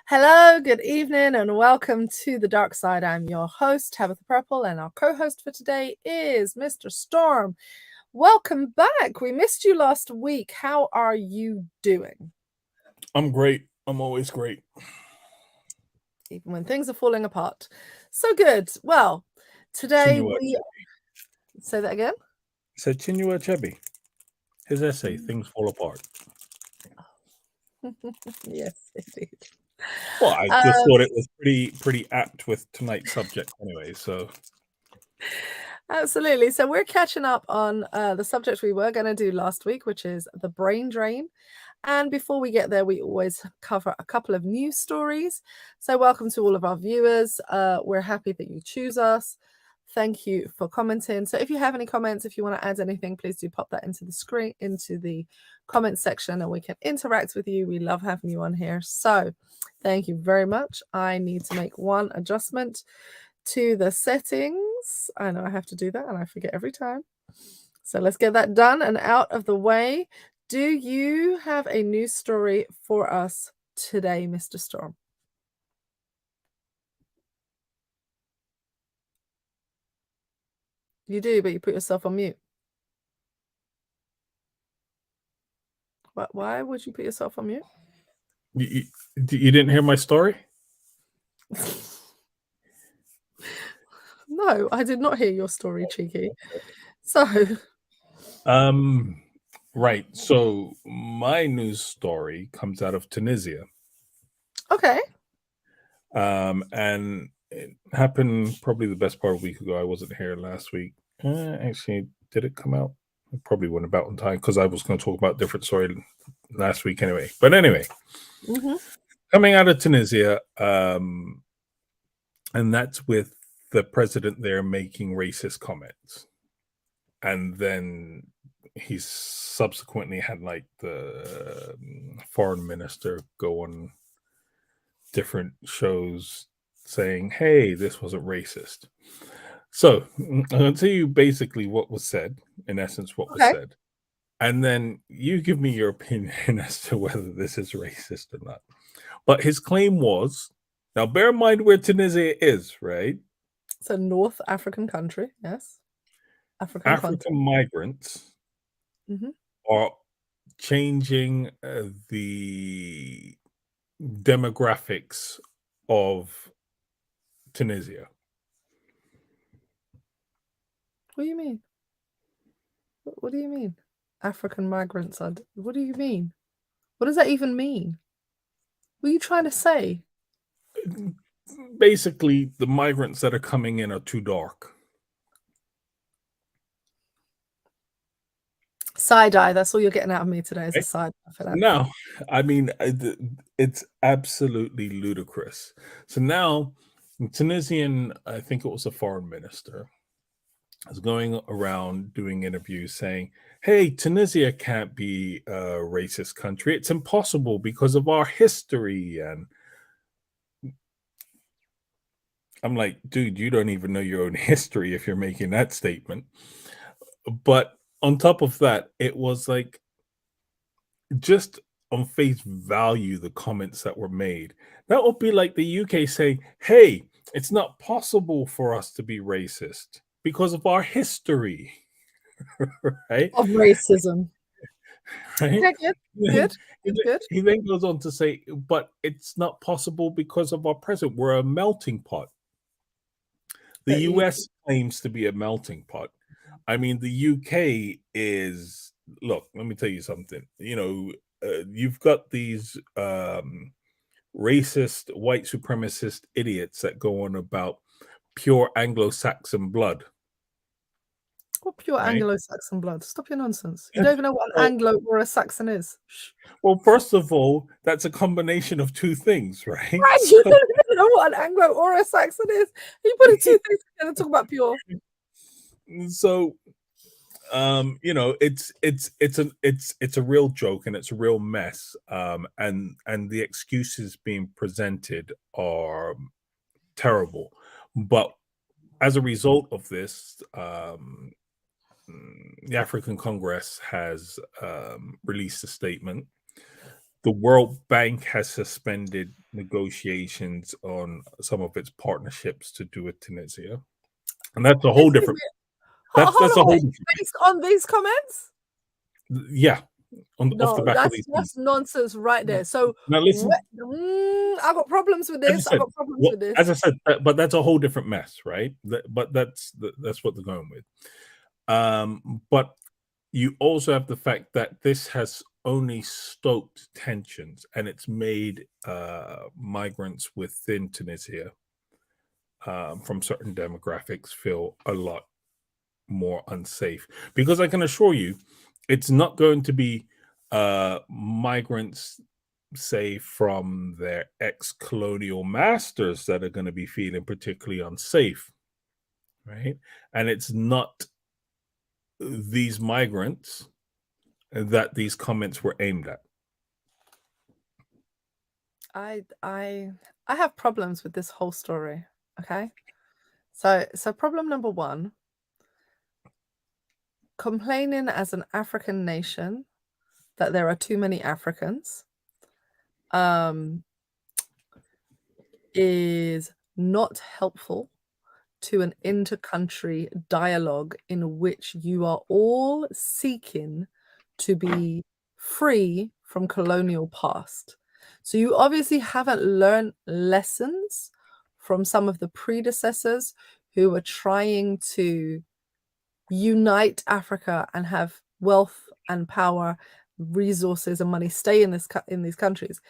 Hello, good evening, and welcome to the Darkside. I'm your host, Tabitha Purple, and our co-host for today is Mr. Storm. Welcome back. We missed you last week. How are you doing? I'm great. I'm always great. Even when things are falling apart. So good. Well, today Chinua we... Say that again? said Chinua Achebe. His essay, Things Fall Apart. Yes, indeed. Well, I just thought it was pretty apt with tonight's subject anyway, so... Absolutely. So we're catching up on the subject we were going to do last week, which is the brain drain. And before we get there, we always cover a couple of news stories. So welcome to all of our viewers. We're happy that you choose us. Thank you for commenting. So if you have any comments, if you want to add anything, please do pop that into the screen, into the comment section, and we can interact with you. We love having you on here. So thank you very much. I need to make one adjustment to the settings. I know I have to do that and I forget every time. So let's get that done and out of the way. Do you have a news story for us today, Mr. Storm? You do, but you put yourself on mute. Why would you put yourself on mute? You didn't hear my story? No, I did not hear your story, Cheeky. So... Right. So my news story comes out of Tunisia. Okay. And it happened probably the best part of a week ago. I wasn't here last week. Actually, did it come out? It probably went about in time because I was going to talk about a different story last week anyway. But anyway, coming out of Tunisia, and that's with the president there making racist comments. And then he subsequently had like the foreign minister go on different shows saying, hey, this wasn't racist. So I'm going to tell you basically what was said, in essence, what was said. And then you give me your opinion as to whether this is racist or not. But his claim was, now bear in mind where Tunisia is, right? It's a North African country, yes. African migrants are changing the demographics of Tunisia. What do you mean? What do you mean? African migrants are... What do you mean? What does that even mean? What are you trying to say? Basically, the migrants that are coming in are too dark. Side-eye, that's all you're getting out of me today is a side-eye for that. No, I mean, it's absolutely ludicrous. So now, Tunisian, I think it was a foreign minister, is going around doing interviews saying, hey, Tunisia can't be a racist country. It's impossible because of our history. And I'm like, dude, you don't even know your own history if you're making that statement. But on top of that, it was like, just on face value, the comments that were made, that would be like the UK saying, hey, it's not possible for us to be racist because of our history. Right? Of racism. Right? Yeah, good. He then goes on to say, but it's not possible because of our present. We're a melting pot. The US claims to be a melting pot. I mean, the UK is, look, let me tell you something. You know, you've got these racist, white supremacist idiots that go on about pure Anglo-Saxon blood. What pure Anglo-Saxon blood? Stop your nonsense. You don't even know what an Anglo or a Saxon is. Well, first of all, that's a combination of two things, right? Right, you don't even know what an Anglo or a Saxon is. You put two things together and talk about pure. So, you know, it's a real joke and it's a real mess. And the excuses being presented are terrible. But as a result of this, the African Congress has released a statement. The World Bank has suspended negotiations on some of its partnerships to do with Tunisia, and that's a whole different. That's Hold a on, whole wait. different. Based on these comments? Yeah, off the No, back of these things. that's nonsense right there. So Now listen, I got problems with as I this. I said, got problems with as this. I said, but that's a whole different mess, right? But that's what they're going with. But you also have the fact that this has only stoked tensions, and it's made migrants within Tunisia from certain demographics feel a lot more unsafe. Because I can assure you, it's not going to be migrants, say, from their ex-colonial masters that are going to be feeling particularly unsafe, right? And it's not these migrants that these comments were aimed at. I have problems with this whole story. Okay. So problem number one, complaining as an African nation that there are too many Africans is not helpful to an inter-country dialogue in which you are all seeking to be free from colonial past. So you obviously haven't learned lessons from some of the predecessors who were trying to unite Africa and have wealth and power, resources and money stay in these countries.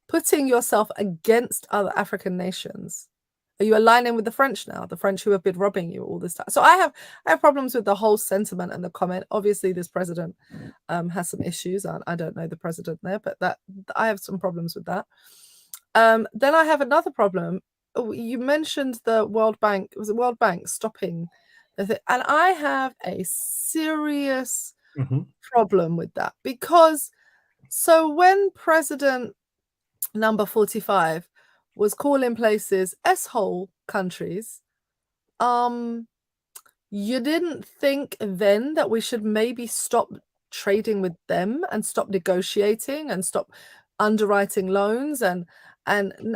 Putting yourself against other African nations. Are you aligning with the French now? The French who have been robbing you all this time. So I have problems with the whole sentiment and the comment. Obviously, this president has some issues. I don't know the president there, but that I have some problems with that. Then I have another problem. You mentioned the World Bank. Was it World Bank stopping the thing? And I have a serious problem with that because so when President number 45 was calling places S-hole countries, you didn't think then that we should maybe stop trading with them and stop negotiating and stop underwriting loans and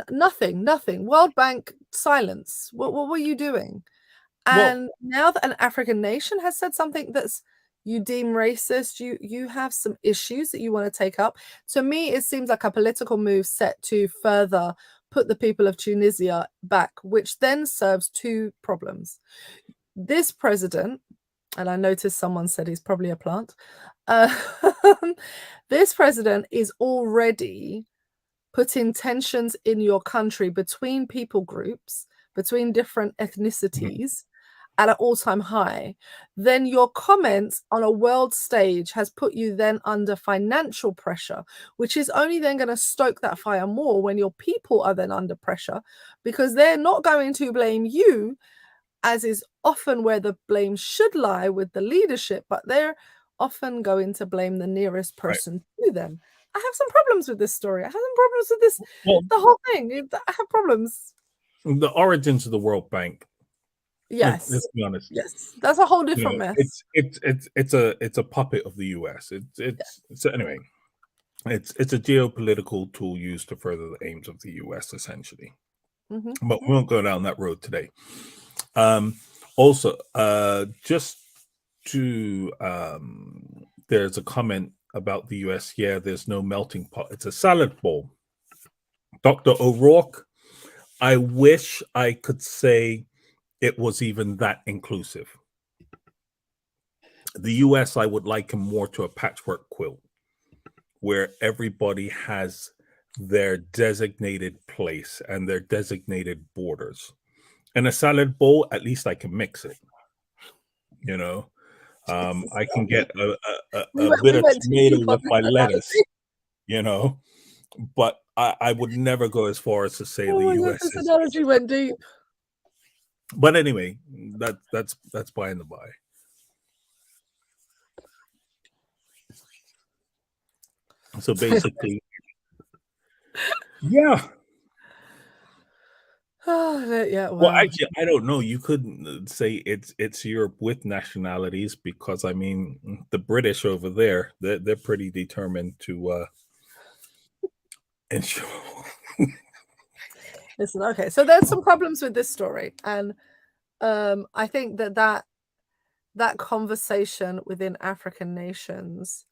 nothing. World Bank silence. What were you doing? And now that an African nation has said something that's you deem racist, you have some issues that you want to take up. To me, it seems like a political move set to further put the people of Tunisia back, which then serves two problems. This president, and I noticed someone said he's probably a plant, this president is already putting tensions in your country between people groups, between different ethnicities, at an all-time high. Then your comments on a world stage has put you then under financial pressure, which is only then going to stoke that fire more when your people are then under pressure, because they're not going to blame you, as is often where the blame should lie with the leadership, but they're often going to blame the nearest person to them. I have some problems with this story. I have some problems with this, the whole thing. I have problems. The origins of the World Bank. Yes. Let's be honest. Yes. That's a whole different mess. It's a puppet of the US. So anyway, it's a geopolitical tool used to further the aims of the US essentially. But we won't go down that road today. Also, just to there's a comment about the US. Yeah, there's no melting pot. It's a salad bowl. Dr. O'Rourke, I wish I could say it was even that inclusive. The US, I would liken more to a patchwork quilt where everybody has their designated place and their designated borders. In a salad bowl, at least I can mix it. You know, I can get a bit of tomato with my lettuce, you know, but I would never go as far as to say the US this is. analogy went deep. But anyway, that's by and by. So basically, yeah. Yeah. Well, actually, I don't know. You couldn't say it's Europe with nationalities because I mean the British over there, they're pretty determined to ensure Listen, okay, so there's some problems with this story, and I think that conversation within African nations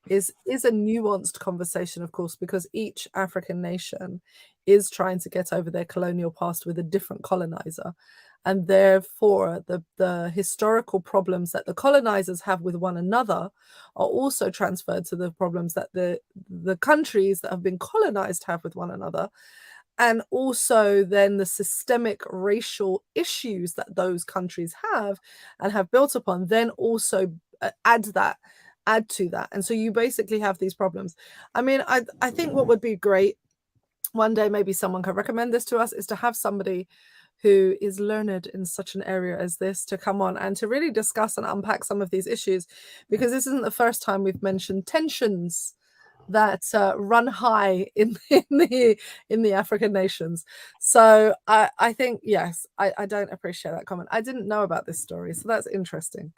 is a nuanced conversation, of course, because each African nation is trying to get over their colonial past with a different colonizer. And therefore, the historical problems that the colonizers have with one another are also transferred to the problems that the countries that have been colonized have with one another. And also then the systemic racial issues that those countries have and have built upon then also add to that. And so you basically have these problems. I mean, I think what would be great one day, maybe someone can recommend this to us, is to have somebody who is learned in such an area as this to come on and to really discuss and unpack some of these issues, because this isn't the first time we've mentioned tensions that run high in the African nations. So I think, yes, I don't appreciate that comment. I didn't know about this story, so that's interesting.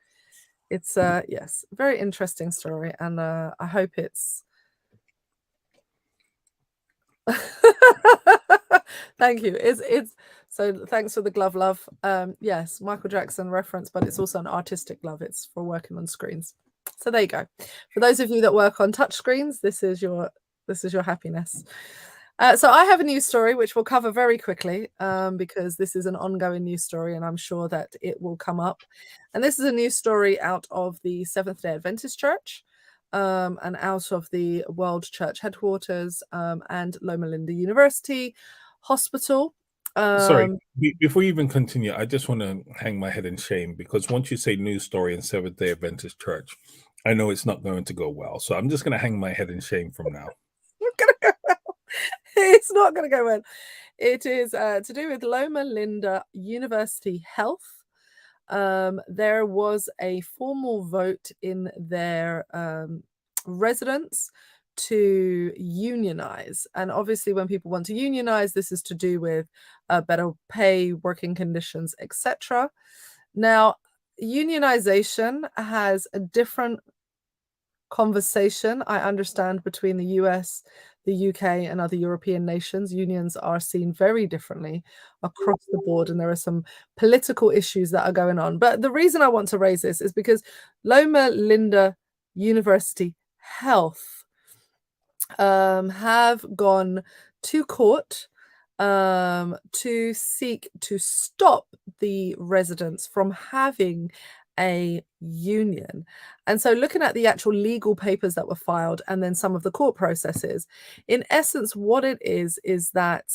It's yes, very interesting story, and I hope it's thank you. It's so thanks for the glove love. Yes, Michael Jackson reference, but it's also an artistic glove. It's for working on screens. So there you go. For those of you that work on touch screens, this is your happiness. So I have a news story which we'll cover very quickly because this is an ongoing news story and I'm sure that it will come up. And this is a news story out of the Seventh-day Adventist Church and out of the World Church Headquarters and Loma Linda University Hospital. Sorry, before you even continue, I just want to hang my head in shame because once you say news story in Seventh-day Adventist Church, I know it's not going to go well. So I'm just going to hang my head in shame from now. It's not going to go well. It is to do with Loma Linda University Health. There was a formal vote in their residence to unionize, and obviously when people want to unionize, this is to do with better pay, working conditions, etc. Now, unionization has a different conversation, I understand, between the US, the UK, and other European nations. Unions are seen very differently across the board, and there are some political issues that are going on. But the reason I want to raise this is because Loma Linda University Health have gone to court to seek to stop the residents from having a union. And so looking at the actual legal papers that were filed and then some of the court processes, in essence, what it is that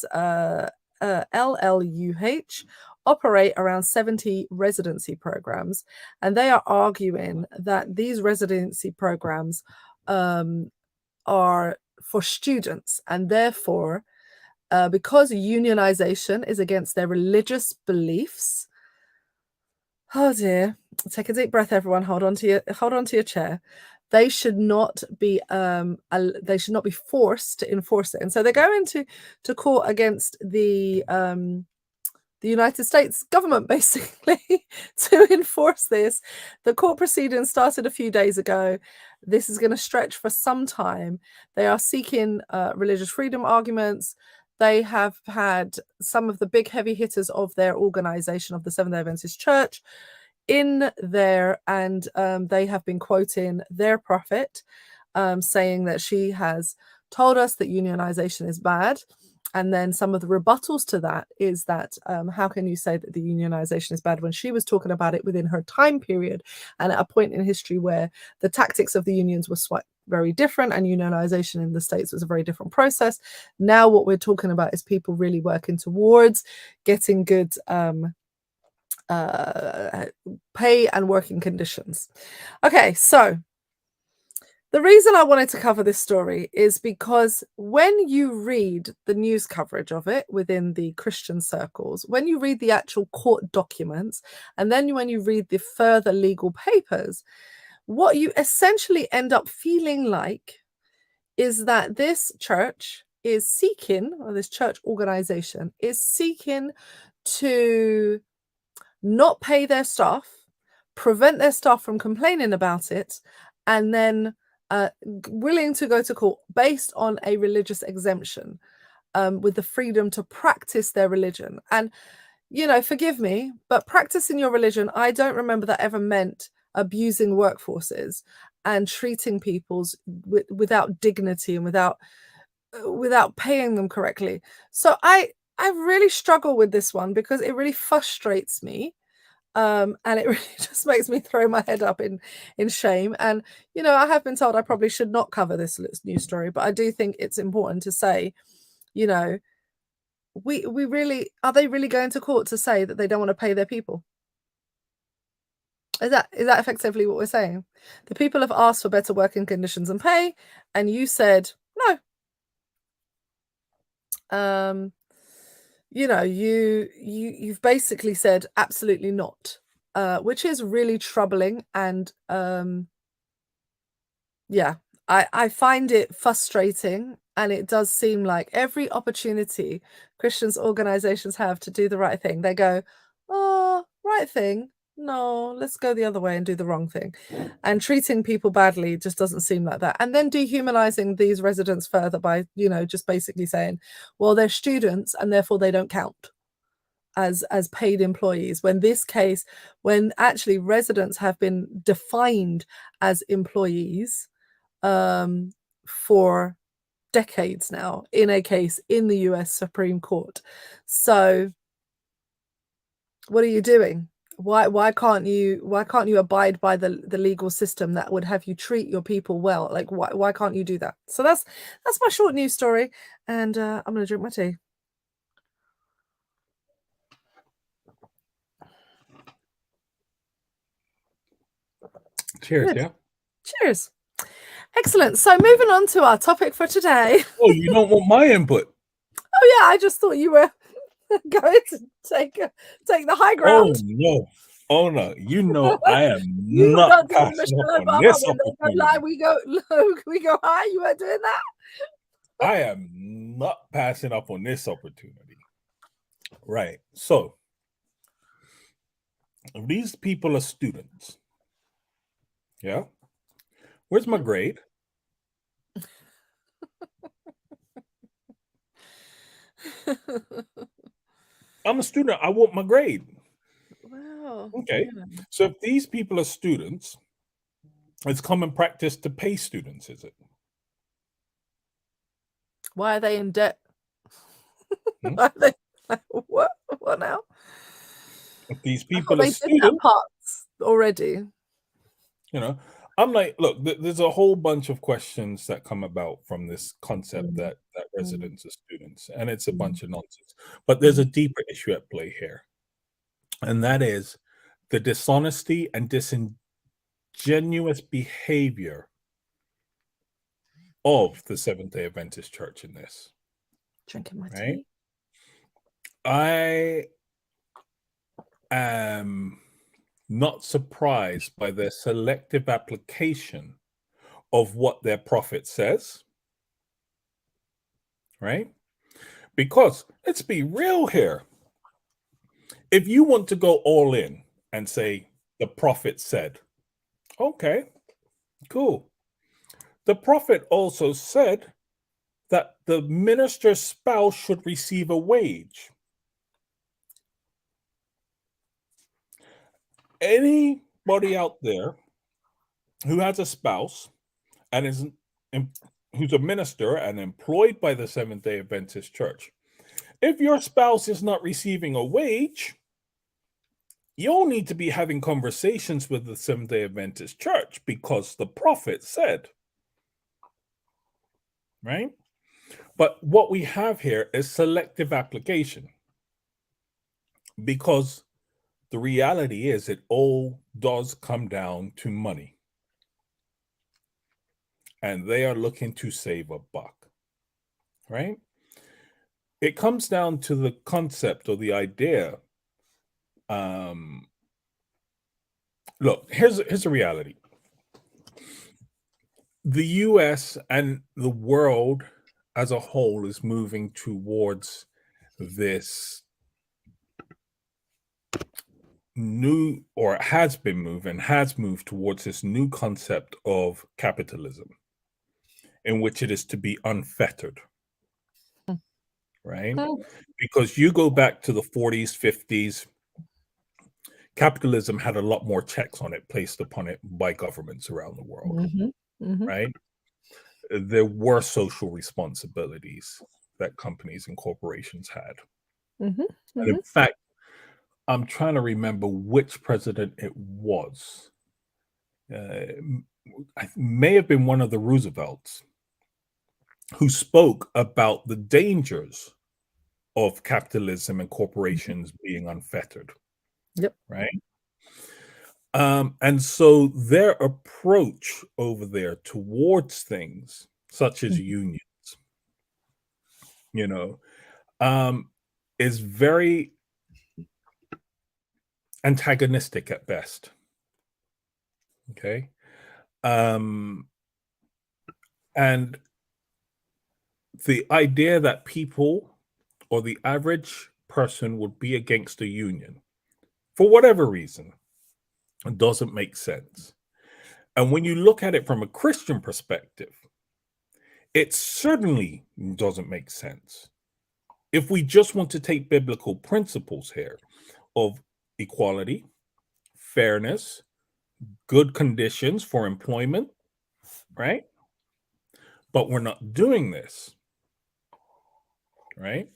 LLUH operate around 70 residency programs, and they are arguing that these residency programs are for students, and therefore because unionization is against their religious beliefs. Oh dear, take a deep breath, everyone. Hold on to your chair. They should not be forced to enforce it, and so they're going to court against the United States government, basically, to enforce this. The court proceedings started a few days ago. This is going to stretch for some time. They are seeking religious freedom arguments. They have had some of the big heavy hitters of their organization of the Seventh-day Adventist Church in there, and they have been quoting their prophet, saying that she has told us that unionization is bad. And then some of the rebuttals to that is that how can you say that the unionization is bad when she was talking about it within her time period and at a point in history where the tactics of the unions were very different and unionization in the States was a very different process. Now what we're talking about is people really working towards getting good pay and working conditions. Okay, so the reason I wanted to cover this story is because when you read the news coverage of it within the Christian circles, when you read the actual court documents, and then when you read the further legal papers, what you essentially end up feeling like is that this church is seeking, or this church organization is seeking to not pay their staff, prevent their staff from complaining about it, and then willing to go to court based on a religious exemption. with the freedom to practice their religion. And, forgive me, but practicing your religion, I don't remember that ever meant abusing workforces and treating people without dignity and without paying them correctly. So I really struggle with this one because it really frustrates me. And it really just makes me throw my head up in shame. And I have been told I probably should not cover this news story, but I do think it's important to say, we really, are they really going to court to say that they don't want to pay their people? Is that effectively what we're saying? The people have asked for better working conditions and pay, and you said no. You've basically said absolutely not, which is really troubling. And I find it frustrating, and it does seem like every opportunity Christians organizations have to do the right thing, they go, oh, right thing, no, let's go the other way and do the wrong thing. And treating people badly just doesn't seem like that. And then dehumanizing these residents further by, just basically saying, well, they're students and therefore they don't count as paid employees, when actually residents have been defined as employees for decades now, in a case in the US Supreme Court. So what are you doing? Why can't you abide by the legal system that would have you treat your people well? Like, why can't you do that? So that's my short news story, and I'm gonna drink my tea. Cheers. Good. Yeah. Cheers. Excellent. So moving on to our topic for today. Oh, you don't want my input? Oh yeah, I just thought you were going to take the high ground. Oh no! I am not passing up on this opportunity. We go high. You weren't doing that. I am not passing up on this opportunity. Right. So these people are students. Yeah. Where's my grade? I'm a student. I want my grade. Wow. Okay. Yeah. So if these people are students, it's common practice to pay students, is it? Why are they in debt? What now? If these people are they did that parts already. I'm like, look, there's a whole bunch of questions that come about from this concept that residents are students, and it's a bunch of nonsense. But there's a deeper issue at play here, and that is the dishonesty and disingenuous behavior of the Seventh-day Adventist Church in this. Drinking my tea. I am not surprised by their selective application of what their prophet says, right? Because let's be real here. If you want to go all in and say the prophet said, okay, cool. The prophet also said that the minister's spouse should receive a wage. Anybody out there who has a spouse and who's a minister and employed by the Seventh-day Adventist Church, if your spouse is not receiving a wage, you'll need to be having conversations with the Seventh-day Adventist Church, because the prophet said, right? But what we have here is selective application, because the reality is it all does come down to money. And they are looking to save a buck, right? It comes down to the concept or the idea. Look, here's a reality. The US and the world as a whole is moving towards this new, or has moved towards this new concept of capitalism, in which it is to be unfettered. right? Mm. Because you go back to the 40s, 50s, capitalism had a lot more checks on it placed upon it by governments around the world, right? There were social responsibilities that companies and corporations had. And in fact, I'm trying to remember which president it was. I may have been one of the Roosevelts who spoke about the dangers of capitalism and corporations being unfettered, Yep. right? And so their approach over there towards things such as unions, you know, is very antagonistic at best. Okay. And the idea that people or the average person would be against a union for whatever reason doesn't make sense. And when you look at it from a Christian perspective, it certainly doesn't make sense. If we just want to take biblical principles here of equality, fairness, good conditions for employment, right? But we're not doing this, right?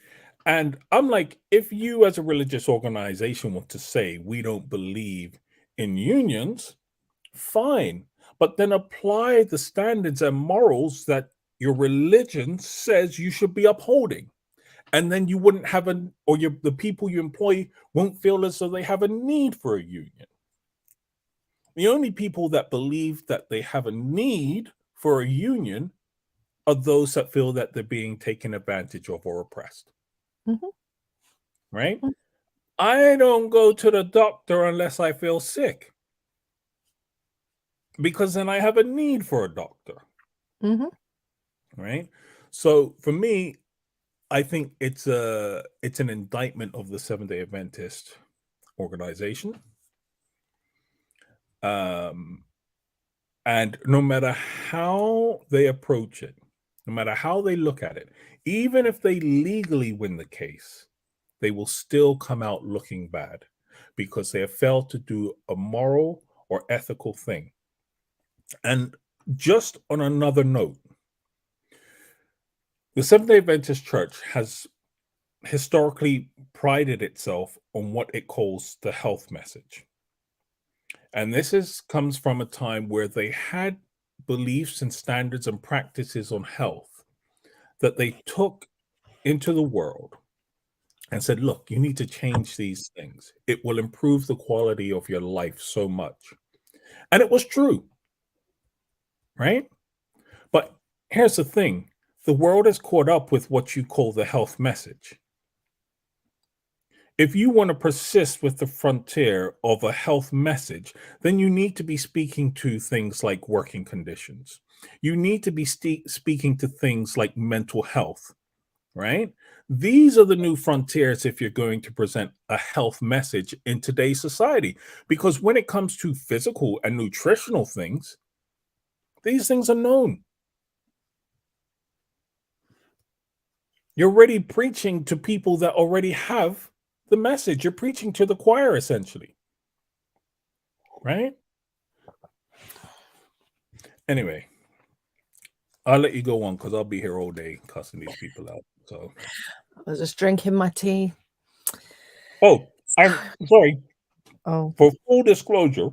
And I'm like, if you as a religious organization want to say we don't believe in unions, fine, but then apply the standards and morals that your religion says you should be upholding. And then you wouldn't have the people you employ won't feel as though they have a need for a union. The only people that believe that they have a need for a union are those that feel that they're being taken advantage of or oppressed. Right? I don't go to the doctor unless I feel sick, because then I have a need for a doctor. Right? So for me, I think it's an indictment of the Seventh-day Adventist organization. And no matter how they approach it, no matter how they look at it, even if they legally win the case, they will still come out looking bad because they have failed to do a moral or ethical thing. And just on another note, the Seventh-day Adventist Church has historically prided itself on what it calls the health message. And this comes from a time where they had beliefs and standards and practices on health that they took into the world and said, look, you need to change these things. It will improve the quality of your life so much. And it was true, right? But here's the thing. The world has caught up with what you call the health message. If you want to persist with the frontier of a health message, then you need to be speaking to things like working conditions. You need to be speaking to things like mental health, right? These are the new frontiers if you're going to present a health message in today's society. Because when it comes to physical and nutritional things, these things are known. You're already preaching to people that already have the message. You're preaching to the choir, essentially. Right? Anyway, I'll let you go on because I'll be here all day cussing these people out. So I was just drinking my tea. Oh, I'm sorry. Oh. For full disclosure,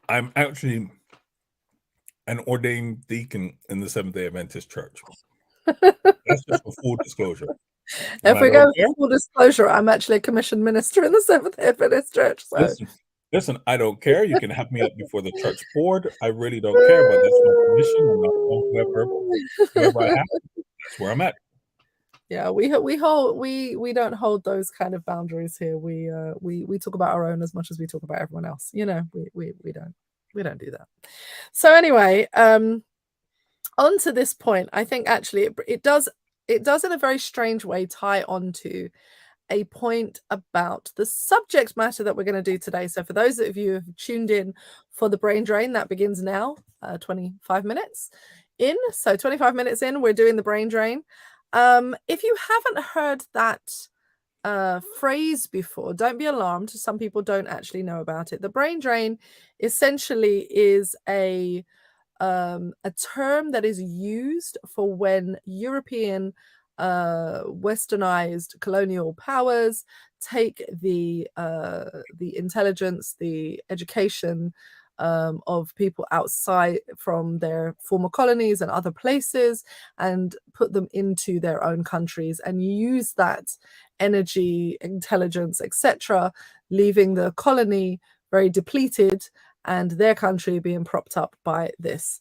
I'm actually an ordained deacon in the Seventh-day Adventist Church. That's just for full disclosure. If we go for full disclosure, I'm actually a commissioned minister in the Seventh-day Adventist Church. So. Listen, I don't care. You can have me up before the church board. I really don't care, but that's my commission. I'm not whoever I have. That's where I'm at. Yeah, we don't hold those kind of boundaries here. We talk about our own as much as we talk about everyone else. You know, we don't do that. So anyway, on to this point, I think actually it does in a very strange way tie onto a point about the subject matter that we're going to do today. So for those of you who have tuned in for the brain drain, that begins now, 25 minutes. in. So 25 minutes in, we're doing the brain drain. If you haven't heard that phrase before, don't be alarmed. Some people don't actually know about it. The brain drain essentially is a term that is used for when European westernized colonial powers take the intelligence, the education of people outside from their former colonies and other places and put them into their own countries and use that energy, intelligence, etc., leaving the colony very depleted and their country being propped up by this.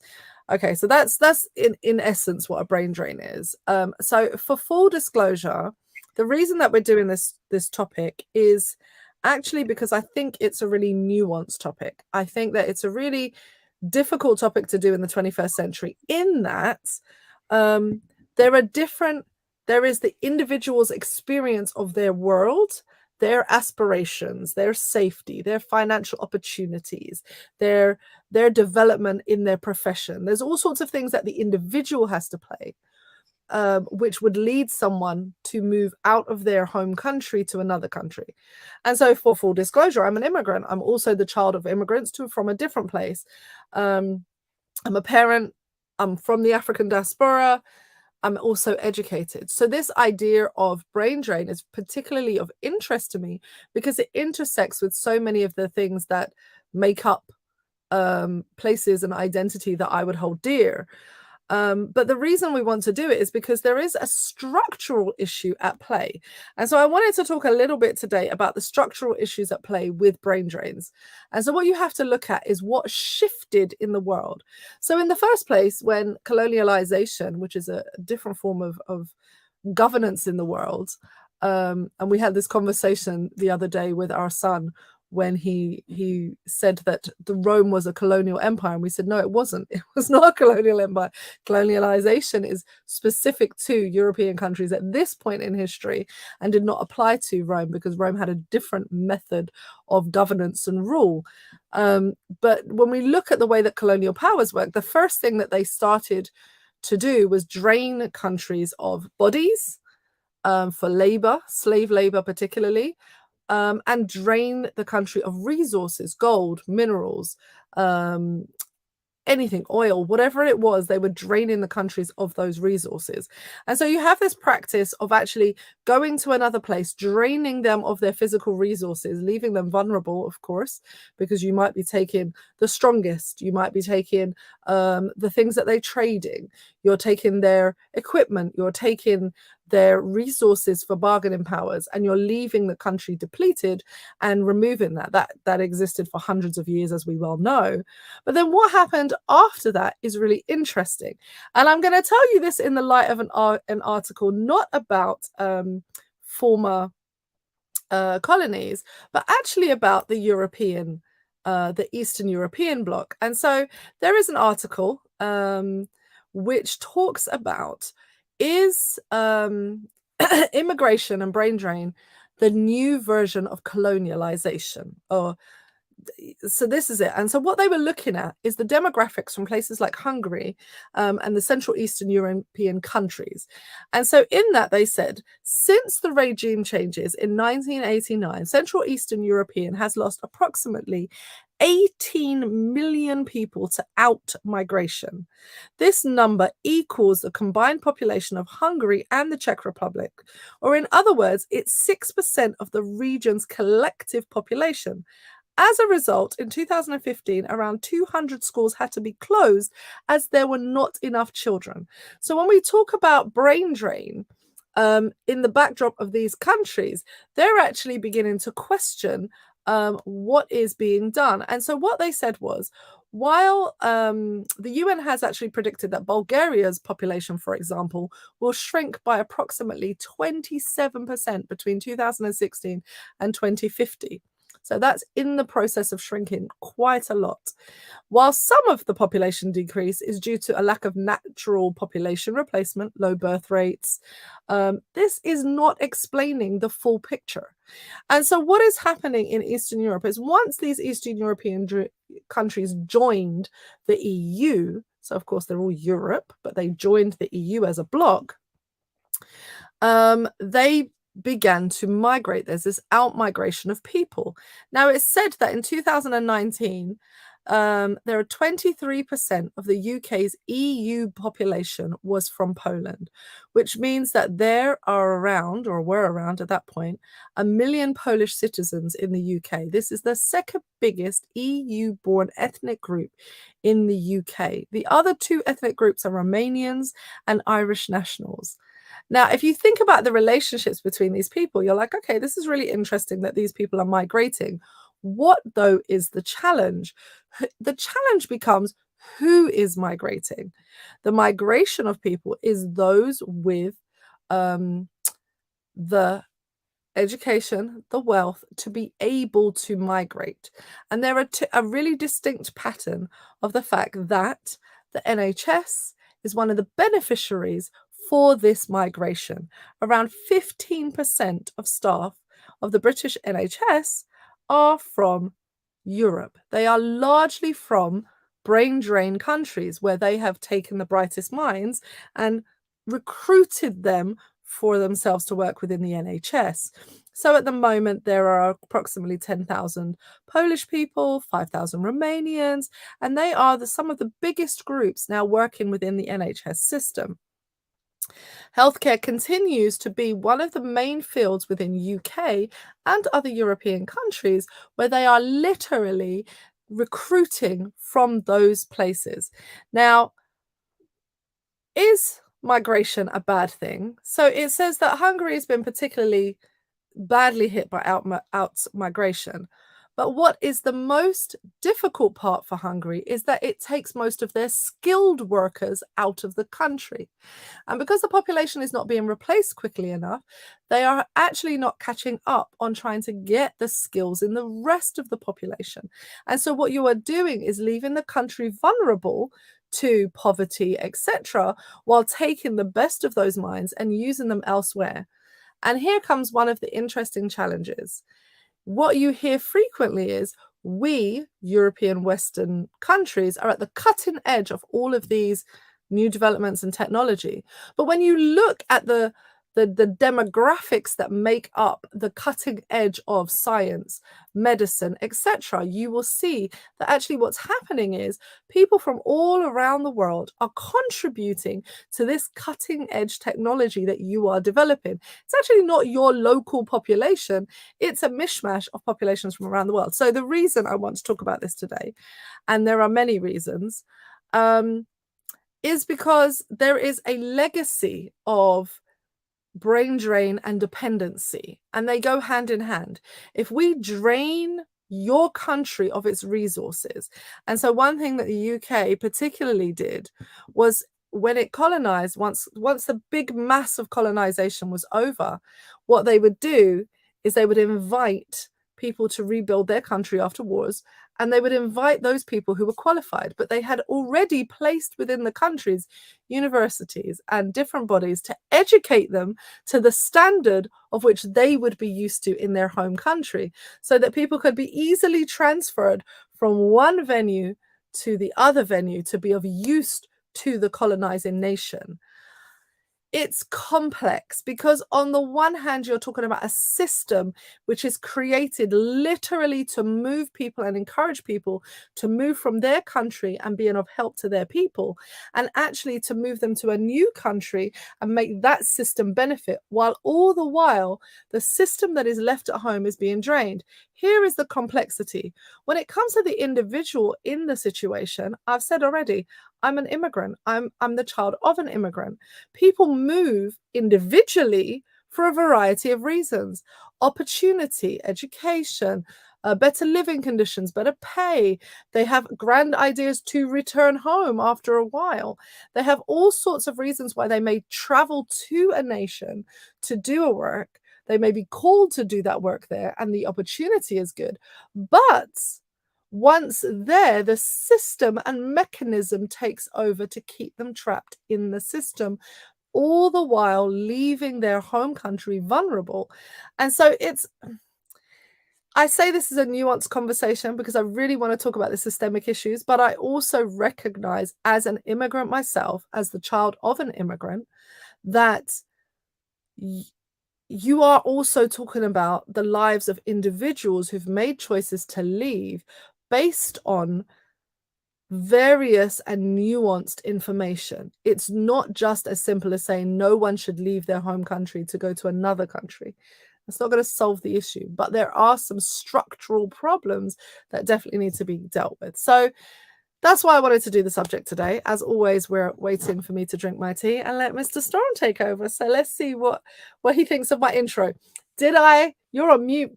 Okay, so that's in essence what a brain drain is. So for full disclosure, the reason that we're doing this topic is actually because I think it's a really nuanced topic. I think that it's a really difficult topic to do in the 21st century in that there is the individual's experience of their world, their aspirations, their safety, their financial opportunities, their development in their profession. There's all sorts of things that the individual has to play, which would lead someone to move out of their home country to another country. And so for full disclosure, I'm an immigrant. I'm also the child of immigrants from a different place. I'm a parent. I'm from the African diaspora. I'm also educated. So this idea of brain drain is particularly of interest to me because it intersects with so many of the things that make up places and identity that I would hold dear. But the reason we want to do it is because there is a structural issue at play. And so I wanted to talk a little bit today about the structural issues at play with brain drains. And so what you have to look at is what shifted in the world. So in the first place, when colonialization, which is a different form of governance in the world, and we had this conversation the other day with our son when he said that the Rome was a colonial empire, and we said no, it wasn't. It was not a colonial empire. Colonialization is specific to European countries at this point in history and did not apply to Rome because Rome had a different method of governance and rule. But when we look at the way that colonial powers work, the first thing that they started to do was drain countries of bodies for labor, slave labor particularly, and drain the country of resources, gold, minerals, anything, oil, whatever it was, they were draining the countries of those resources. And so you have this practice of actually going to another place, draining them of their physical resources, leaving them vulnerable, of course, because you might be taking the strongest, you might be taking the things that they're trading, you're taking their equipment, you're taking their resources for bargaining powers, and you're leaving the country depleted and removing that existed for hundreds of years, as we well know. But then what happened after that is really interesting, and I'm going to tell you this in the light of an article not about former colonies, but actually about the Eastern European bloc. And so there is an article which talks about, is immigration and brain drain the new version of colonialization? Or so this is it. And so what they were looking at is the demographics from places like Hungary and the Central Eastern European countries. And so in that they said, since the regime changes in 1989, Central Eastern European has lost approximately 18 million people to out-migration. This number equals the combined population of Hungary and the Czech Republic, or in other words, it's 6% of the region's collective population. As a result, in 2015, around 200 schools had to be closed as there were not enough children. So when we talk about brain drain, in the backdrop of these countries, they're actually beginning to question what is being done. And so what they said was, while the UN has actually predicted that Bulgaria's population, for example, will shrink by approximately 27% between 2016 and 2050. So that's in the process of shrinking quite a lot. While some of the population decrease is due to a lack of natural population replacement, low birth rates, this is not explaining the full picture. And so what is happening in Eastern Europe is once these Eastern European countries joined the EU, So, of course, they're all Europe, but they joined the EU as a bloc. They began to migrate. There's this out-migration of people. Now, it's said that in 2019, there are 23% of the UK's EU population was from Poland, which means that there are around, or were around at that point, 1 million Polish citizens in the UK. This is the second biggest EU-born ethnic group in the UK. The other two ethnic groups are Romanians and Irish nationals. Now, if you think about the relationships between these people, you're like, okay, this is really interesting that these people are migrating. What, though, is the challenge? The challenge becomes, who is migrating? The migration of people is those with the education, the wealth to be able to migrate. And there are a really distinct pattern of the fact that the NHS is one of the beneficiaries for this migration. Around 15% of staff of the British NHS are from Europe. They are largely from brain drain countries where they have taken the brightest minds and recruited them for themselves to work within the NHS. So at the moment, there are approximately 10,000 Polish people, 5,000 Romanians, and they are some of the biggest groups now working within the NHS system. Healthcare continues to be one of the main fields within UK and other European countries where they are literally recruiting from those places. Now, is migration a bad thing? So it says that Hungary has been particularly badly hit by out migration. But what is the most difficult part for Hungary is that it takes most of their skilled workers out of the country. And because the population is not being replaced quickly enough, they are actually not catching up on trying to get the skills in the rest of the population. And so what you are doing is leaving the country vulnerable to poverty, etc., while taking the best of those minds and using them elsewhere. And here comes one of the interesting challenges. What you hear frequently is we, European Western countries, are at the cutting edge of all of these new developments and technology. But when you look at the demographics that make up the cutting edge of science, medicine, etc., you will see that actually what's happening is people from all around the world are contributing to this cutting edge technology that you are developing. It's actually not your local population, it's a mishmash of populations from around the world. So the reason I want to talk about this today, and there are many reasons, is because there is a legacy of brain drain and dependency, and they go hand in hand. If we drain your country of its resources, and so one thing that the UK particularly did was when it colonized, once the big mass of colonization was over, what they would do is they would invite people to rebuild their country after wars, and they would invite those people who were qualified, but they had already placed within the countries universities and different bodies to educate them to the standard of which they would be used to in their home country, so that people could be easily transferred from one venue to the other venue to be of use to the colonizing nation. It's complex because on the one hand, you're talking about a system which is created literally to move people and encourage people to move from their country and being of help to their people, and actually to move them to a new country and make that system benefit, while all the while the system that is left at home is being drained. Here is the complexity. When it comes to the individual in the situation, I've said already, I'm an immigrant. I'm the child of an immigrant. People move individually for a variety of reasons: opportunity, education, better living conditions, better pay. They have grand ideas to return home after a while. They have all sorts of reasons why they may travel to a nation to do a work. They may be called to do that work there, and the opportunity is good. But once there, the system and mechanism takes over to keep them trapped in the system, all the while leaving their home country vulnerable. And so I say this is a nuanced conversation because I really want to talk about the systemic issues, but I also recognize as an immigrant myself, as the child of an immigrant, that you are also talking about the lives of individuals who've made choices to leave based on various and nuanced information. It's not just as simple as saying no one should leave their home country to go to another country. That's not going to solve the issue, but there are some structural problems that definitely need to be dealt with. So that's why I wanted to do the subject today. As always, we're waiting for me to drink my tea and let Mr. Storm take over. So let's see what he thinks of my intro. You're on mute.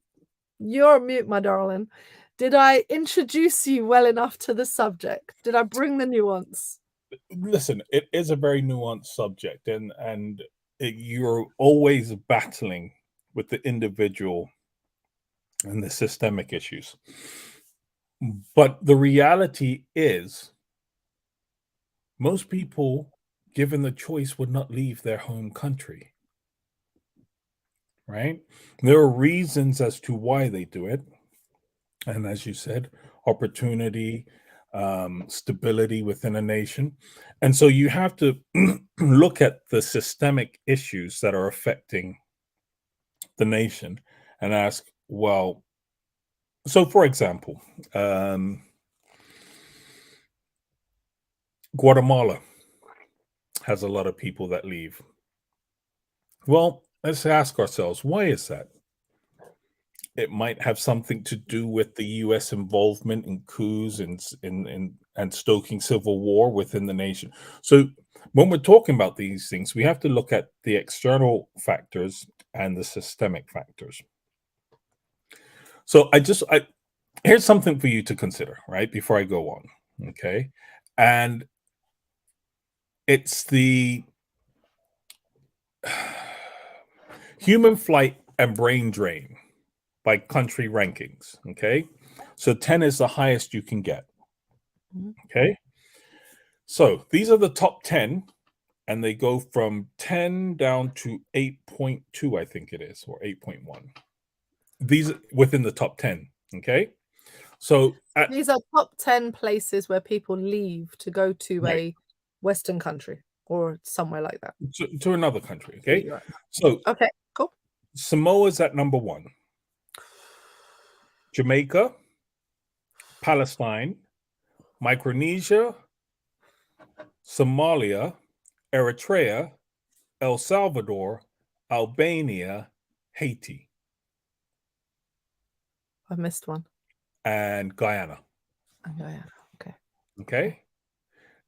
You're on mute, my darling. Did I introduce you well enough to the subject? Did I bring the nuance? Listen, it is a very nuanced subject, and you're always battling with the individual and the systemic issues. But the reality is, most people, given the choice, would not leave their home country. Right? There are reasons as to why they do it. And as you said, opportunity, stability within a nation. And so you have to look at the systemic issues that are affecting the nation and ask, well, so for example, Guatemala has a lot of people that leave. Well, let's ask ourselves, why is that? It might have something to do with the U.S. involvement in coups and stoking civil war within the nation. So when we're talking about these things, we have to look at the external factors and the systemic factors. So here's something for you to consider, right, before I go on, okay? And it's the human flight and brain drain by country rankings, okay? So 10 is the highest you can get, okay? So these are the top 10, and they go from 10 down to 8.2, I think it is, or 8.1. These within the top 10, okay? So these are top 10 places where people leave to go to a Western country or somewhere like that. To another country, okay? Right. So okay, cool. Samoa's at number 1. Jamaica, Palestine, Micronesia, Somalia, Eritrea, El Salvador, Albania, Haiti. I missed one. And Guyana. Guyana, okay. Okay.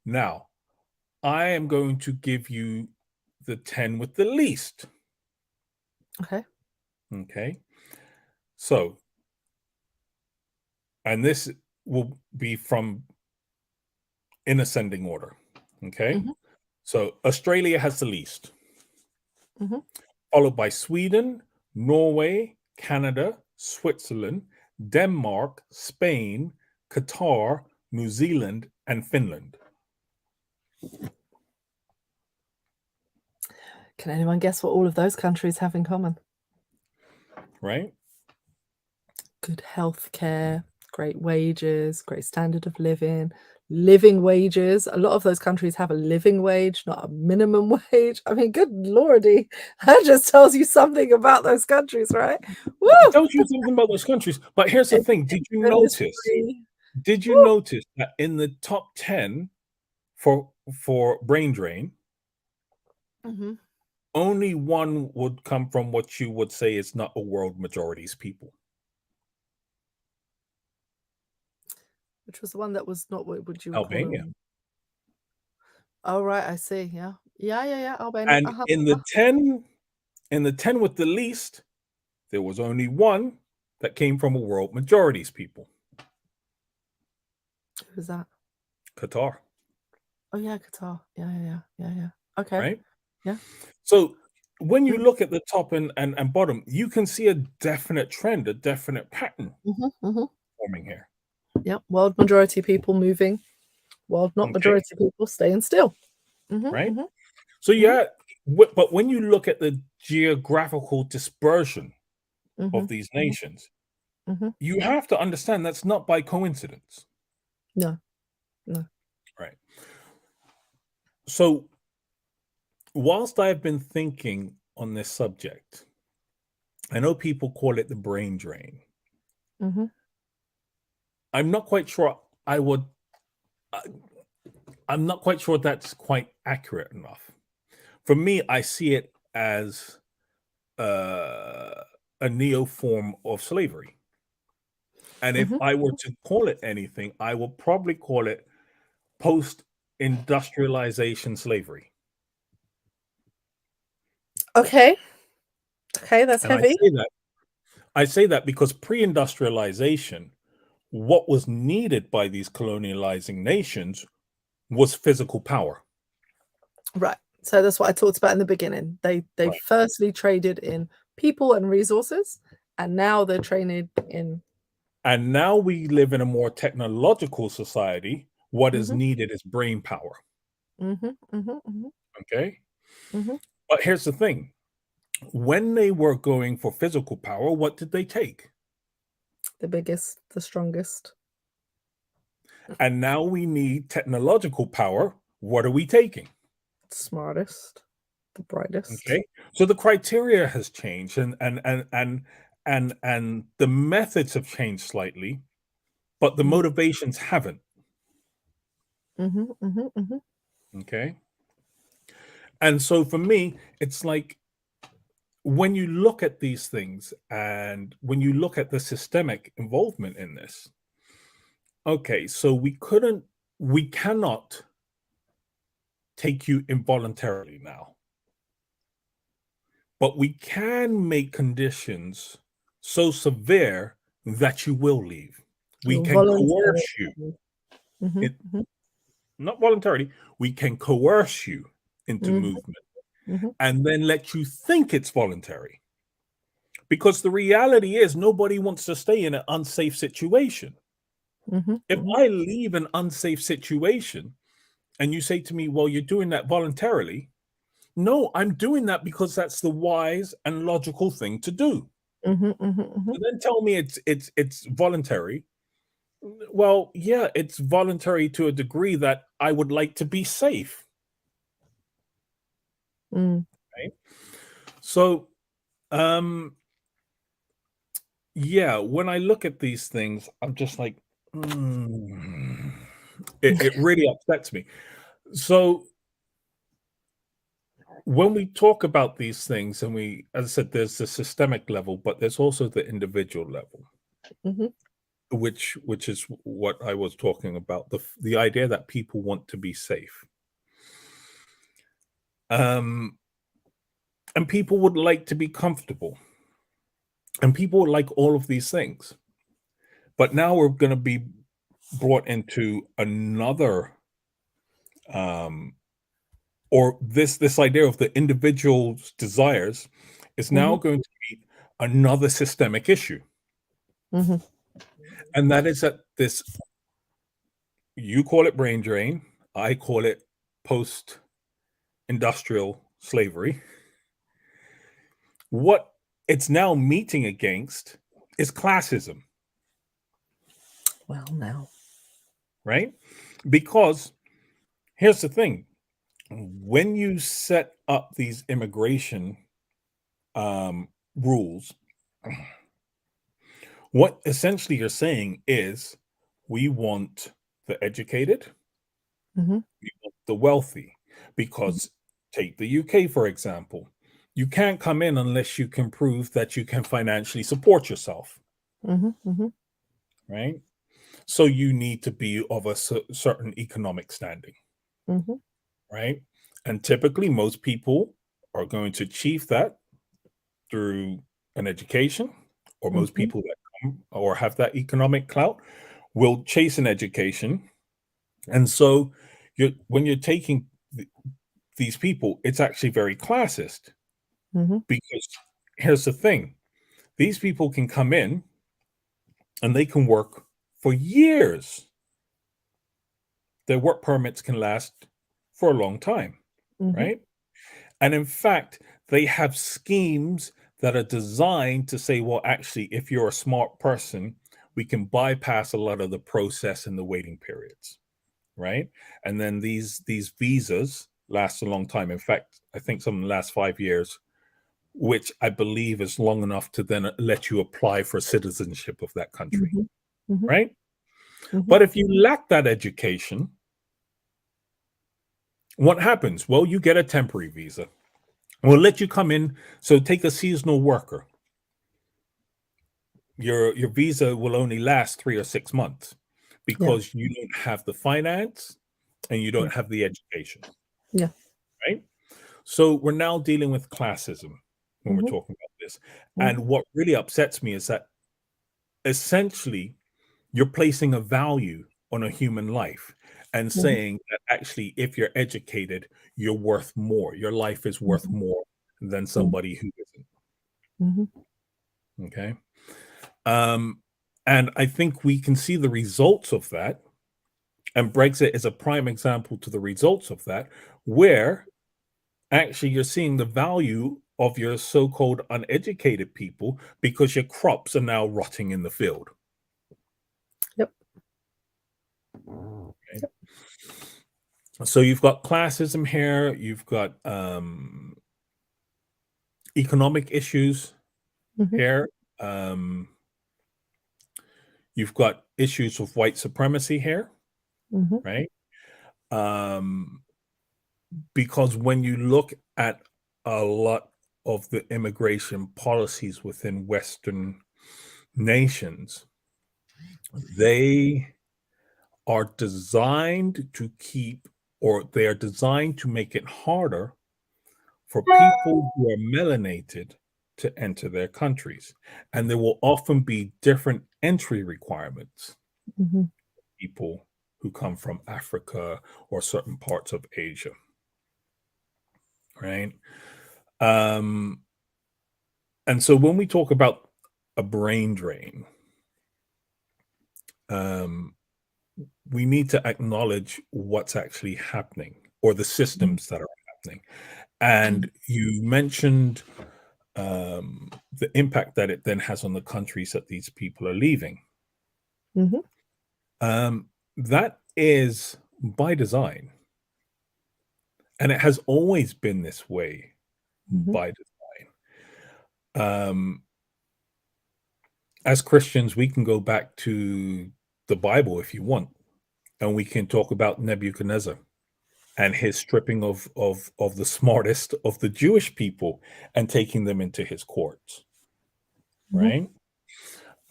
Now, I am going to give you the 10 with the least. Okay. Okay. So, and this will be from in ascending order. Okay. Mm-hmm. So, Australia has the least, Mm-hmm. followed by Sweden, Norway, Canada, Switzerland, Denmark, Spain, Qatar, New Zealand, and Finland. Can anyone guess what all of those countries have in common? Right? Good healthcare, great wages, great standard of living wages. A lot of those countries have a living wage, not a minimum wage. I mean, good lordy, that just tells you something about those countries, right? Woo! It tells you something about those countries. But here's the thing: did you notice? Did you notice that in the top 10 for brain drain, mm-hmm. only one would come from what you would say is not a world majority's people? Which was the one that was not, what would you Albania. call them? Oh, right, I see. Yeah. Albania. And in the 10 with the least, there was only one that came from a world majority's people. Who's that? Qatar. Oh yeah, Qatar. Yeah. Okay. Right? Yeah. So when you look at the top and bottom, you can see a definite trend, a definite pattern forming here. Yep. World majority people moving. World not majority people staying still. Right? So yeah, but when you look at the geographical dispersion of these nations, you have to understand that's not by coincidence. No, no. Right. So, whilst I've been thinking on this subject, I know people call it the brain drain. Mm-hmm. I'm not quite sure I would. I'm not quite sure that's quite accurate enough. For me, I see it as uh, a neo form of slavery. And if Mm-hmm. I were to call it anything, I would probably call it post industrialization slavery. Okay. Okay, that's And heavy. I say that because pre industrialization, what was needed by these colonializing nations was physical power. Right. So that's what I talked about in the beginning. They Right. firstly traded in people and resources, and now they're trading in. And now we live in a more technological society. What is Mm-hmm, needed is brain power. mm-hmm, mm-hmm, mm-hmm, Okay. mm-hmm. But here's the thing, when they were going for physical power, what did they take? The biggest, the strongest, And now we need technological power. What are we taking? smartest, the brightest. Okay. So the criteria has changed and the methods have changed slightly, but the Mm-hmm, motivations haven't. mm-hmm, mm-hmm, mm-hmm, Okay. And so for me, it's like when you look at these things and when you look at the systemic involvement in this, okay, so we cannot take you involuntarily now, but we can make conditions so severe that you will leave. We can voluntarily. coerce you, Mm-hmm, it, not voluntarily, we can coerce you into mm-hmm, movement mm-hmm, and then let you think it's voluntary. Because the reality is, nobody wants to stay in an unsafe situation. mm-hmm, If mm-hmm, I leave an unsafe situation and you say to me, well, you're doing that voluntarily, no, I'm doing that because that's the wise and logical thing to do. mm-hmm, mm-hmm, mm-hmm, And then tell me it's voluntary. Well, yeah, it's voluntary to a degree that I would like to be safe. mm. Right? So, um, yeah, when I look at these things, I'm just like, mm. It really upsets me. So when we talk about these things, and we, as I said, there's the systemic level, but there's also the individual level, Mm-hmm. which is what I was talking about, the idea that people want to be safe. And people would like to be comfortable, and people would like all of these things. But now we're going to be brought into another or this idea of the individual's desires is Mm-hmm. now going to be another systemic issue. Mm-hmm. And that is that this, you call it brain drain, I call it post industrial slavery. What it's now meeting against is classism, Well, now. right? Because here's the thing, when you set up these immigration rules, what essentially you're saying is we want the educated, Mm-hmm. we want the wealthy. Because take the UK, for example, you can't come in unless you can prove that you can financially support yourself, Mm-hmm. Mm-hmm. right? So you need to be of a certain economic standing, Mm-hmm. right? And typically, most people are going to achieve that through an education, or most Mm-hmm. people that come or have that economic clout will chase an education. And so when you're taking these people, it's actually very classist, Mm-hmm. because here's the thing, these people can come in and they can work for years. Their work permits can last for a long time, Mm-hmm. right? And in fact, they have schemes that are designed to say, well, actually, if you're a smart person, we can bypass a lot of the process and the waiting periods, right? And then these visas last a long time. In fact, I think some last 5 years, which I believe is long enough to then let you apply for citizenship of that country, Mhm. Mhm. right? Mhm. But if you lack that education, what happens? Well, you get a temporary visa. We'll let you come in. So take a seasonal worker. Your visa will only last 3 or 6 months Yeah. because you don't have the finance and you Yeah. don't have the education, Yeah. right? So we're now dealing with classism when we're Mhm. talking about this. Mhm. And what really upsets me is that essentially you're placing a value on a human life and Mhm. saying that actually, if you're educated, you're worth more. Your life is worth Mhm. more than Mhm. somebody who isn't. Mhm. Okay. Um, and I think we can see the results of that. And Brexit is a prime example to the results of that, where actually you're seeing the value of your so-called uneducated people because your crops are now rotting in the field. Yep. Okay? So you've got classism here, you've got economic issues Mhm. here, um, you've got issues of white supremacy here, Mhm. right? Um, because when you look at a lot of the immigration policies within Western nations, they are designed to keep, or they are designed to make it harder for people who are melanated to enter their countries. And there will often be different entry requirements. Mhm. People who come from Africa or certain parts of Asia, right? Um, and so when we talk about a brain drain, um, we need to acknowledge what's actually happening or the Mhm. systems that are happening. And you mentioned the impact that it then has on the countries that these people are leaving. Mhm. That is by design. And it has always been this way Mhm. by design. Um, as Christians, we can go back to the Bible if you want, and we can talk about Nebuchadnezzar and his stripping of the smartest of the Jewish people and taking them into his courts, Mhm.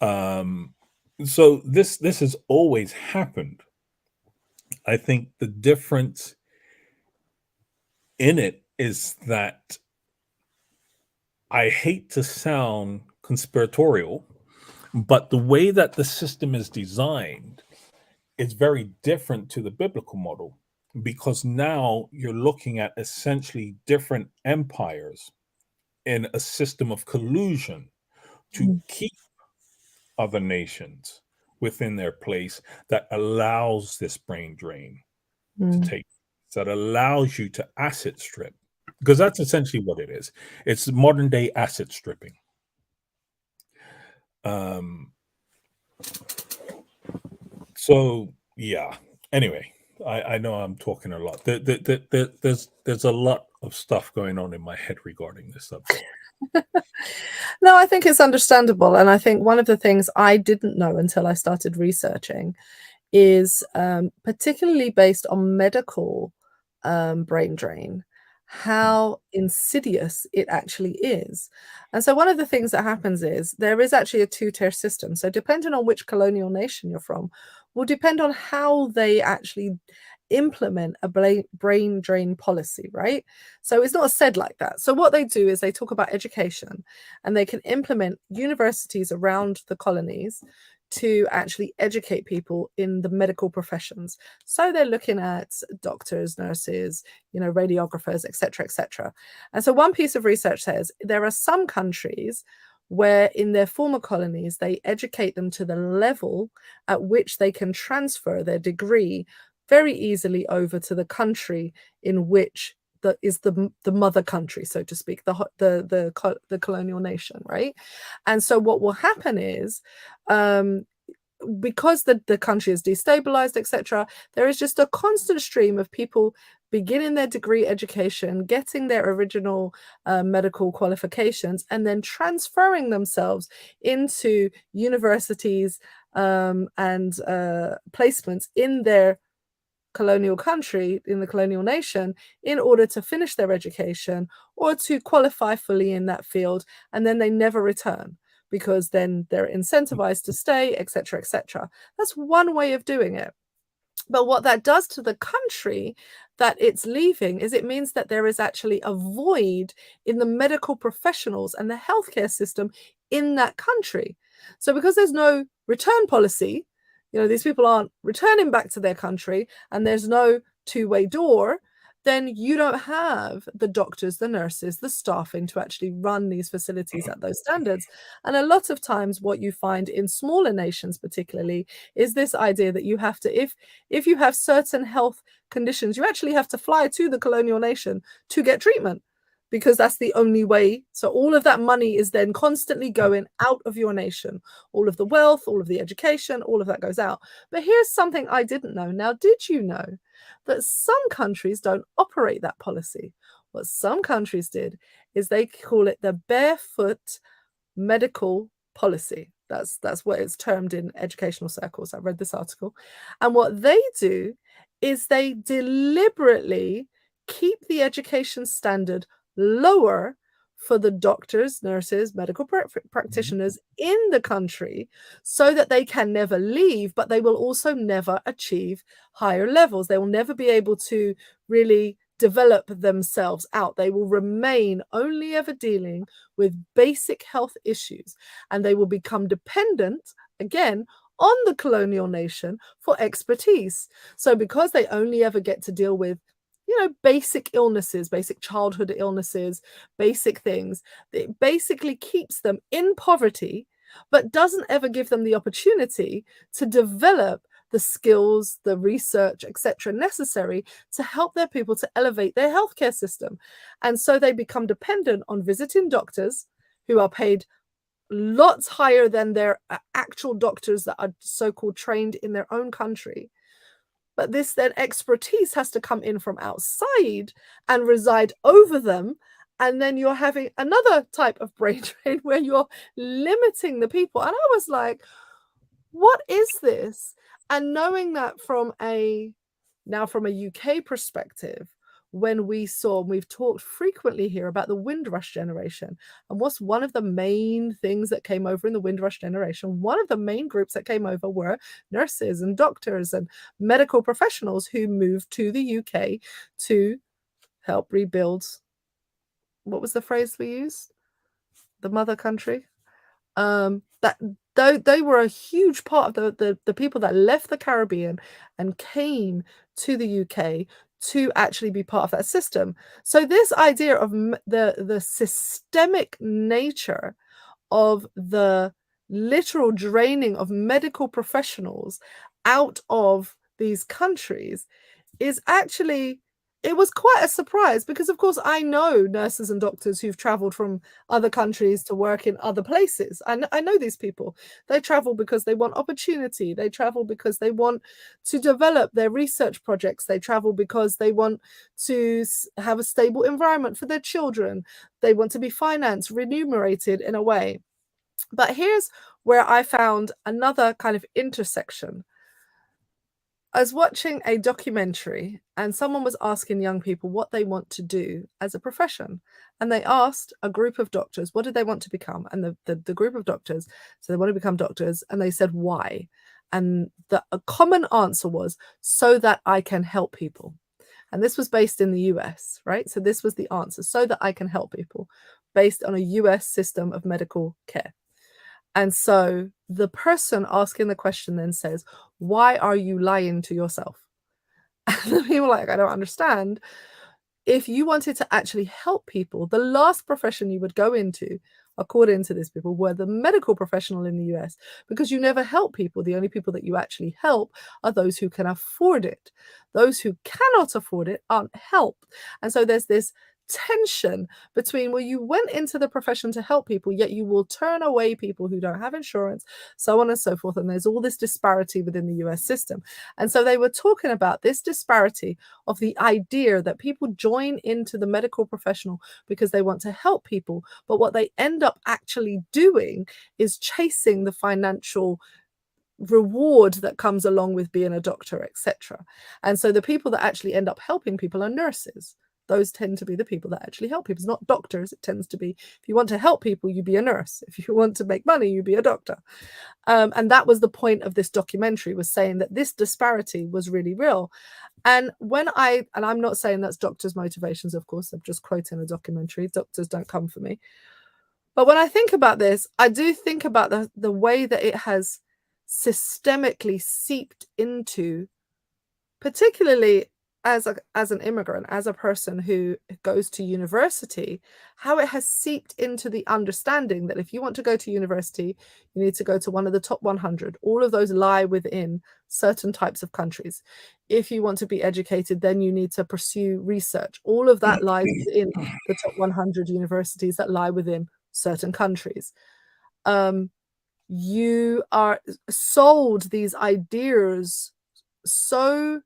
right? Um, so this has always happened. I think the difference in it is that I hate to sound conspiratorial, but the way that the system is designed is very different to the biblical model because now you're looking at essentially different empires in a system of collusion to Mhm. keep other nations within their place that allows this brain drain to Mhm. take, that allows you to asset strip, because that's essentially what it is. It's modern day asset stripping. Um, so yeah. Anyway, I know I'm talking a lot. There's a lot of stuff going on in my head regarding this subject. No, I think it's understandable, and I think one of the things I didn't know until I started researching is, particularly based on medical, brain drain, Hmm. how insidious it actually is. And so one of the things that happens is there is actually a two-tier system. So depending on which colonial nation you're from, will depend on how they actually implement a brain drain policy, right? So it's not said like that. So what they do is they talk about education and they can implement universities around the colonies to actually educate people in the medical professions. So they're looking at doctors, nurses, radiographers, etc., etc. And so one piece of research says there are some countries where in their former colonies they educate them to the level at which they can transfer their degree very easily over to the country in which the mother country, so to speak, the colonial nation, right? And so what will happen is, because the country is destabilized, etc., there is just a constant stream of people beginning their degree education, getting their original medical qualifications, and then transferring themselves into universities and placements in their colonial country, in the colonial nation, in order to finish their education or to qualify fully in that field, and then they never return because then they're incentivized to stay, etc., etc. That's one way of doing it. But what that does to the country that it's leaving is it means that there is actually a void in the medical professionals and the healthcare system in that country. So because there's no return policy, these people aren't returning back to their country, and there's no two-way door, then you don't have the doctors, the nurses, the staffing to actually run these facilities at those standards. And a lot of times what you find in smaller nations particularly is this idea that you have to, if you have certain health conditions, you actually have to fly to the colonial nation to get treatment, because that's the only way. So all of that money is then constantly going out of your nation. All of the wealth, all of the education, all of that goes out. But here's something I didn't know. Now, did you know that some countries don't operate that policy? What some countries did is they call it the barefoot medical policy. That's what it's termed in educational circles. I read this article. And what they do is they deliberately keep the education standard lower for the doctors, nurses, medical practitioners in the country, so that they can never leave, but they will also never achieve higher levels. They will never be able to really develop themselves out. They will remain only ever dealing with basic health issues, and they will become dependent, again, on the colonial nation for expertise. So because they only ever get to deal with basic illnesses, basic childhood illnesses, basic things, it basically keeps them in poverty, but doesn't ever give them the opportunity to develop the skills, the research, etc., necessary to help their people to elevate their healthcare system. And so they become dependent on visiting doctors who are paid lots higher than their actual doctors that are so-called trained in their own country. But this then expertise has to come in from outside and reside over them. And then you're having another type of brain drain where you're limiting the people. And I was like, what is this? And knowing that from a UK perspective, when we've talked frequently here about the Windrush generation, and what's one of the main things that came over in the Windrush generation, one of the main groups that came over were nurses and doctors and medical professionals who moved to the UK to help rebuild, what was the phrase we used? The mother country. That they were a huge part of the people that left the Caribbean and came to the UK to actually be part of that system. So this idea of the systemic nature of the literal draining of medical professionals out of these countries is actually, it was quite a surprise, because of course I know nurses and doctors who've traveled from other countries to work in other places. I know these people. They travel because they want opportunity. They travel because they want to develop their research projects. They travel because they want to have a stable environment for their children. They want to be financed, remunerated in a way. But here's where I found another kind of intersection. I was watching a documentary and someone was asking young people what they want to do as a profession. And they asked a group of doctors, what did they want to become? And the group of doctors, so they want to become doctors, and they said, why? And a common answer was, so that I can help people. And this was based in the US, right? So this was the answer, so that I can help people, based on a US system of medical care. And so the person asking the question then says, why are you lying to yourself? And the people are like, I don't understand. If you wanted to actually help people, the last profession you would go into according to these people, were the medical professional in the US, because you never help people. The only people that you actually help are those who can afford it. Those who cannot afford it aren't helped. And so there's this tension between, well, you went into the profession to help people, yet you will turn away people who don't have insurance, so on and so forth. And there's all this disparity within the US system. And so they were talking about this disparity of the idea that people join into the medical professional because they want to help people, but what they end up actually doing is chasing the financial reward that comes along with being a doctor, etc. And so the people that actually end up helping people are nurses. Those tend to be the people that actually help people. It's not doctors. It tends to be, if you want to help people, you be a nurse. If you want to make money, you be a doctor. And that was the point of this documentary, was saying that this disparity was really real. And I'm not saying that's doctors' motivations, of course, I'm just quoting a documentary. Doctors don't come for me. But when I think about this, I do think about the way that it has systemically seeped into, particularly as an immigrant, as a person who goes to university, how it has seeped into the understanding that if you want to go to university, you need to go to one of the top 100. All of those lie within certain types of countries. If you want to be educated, then you need to pursue research. All of that lies within the top 100 universities that lie within certain countries. You are sold these ideas so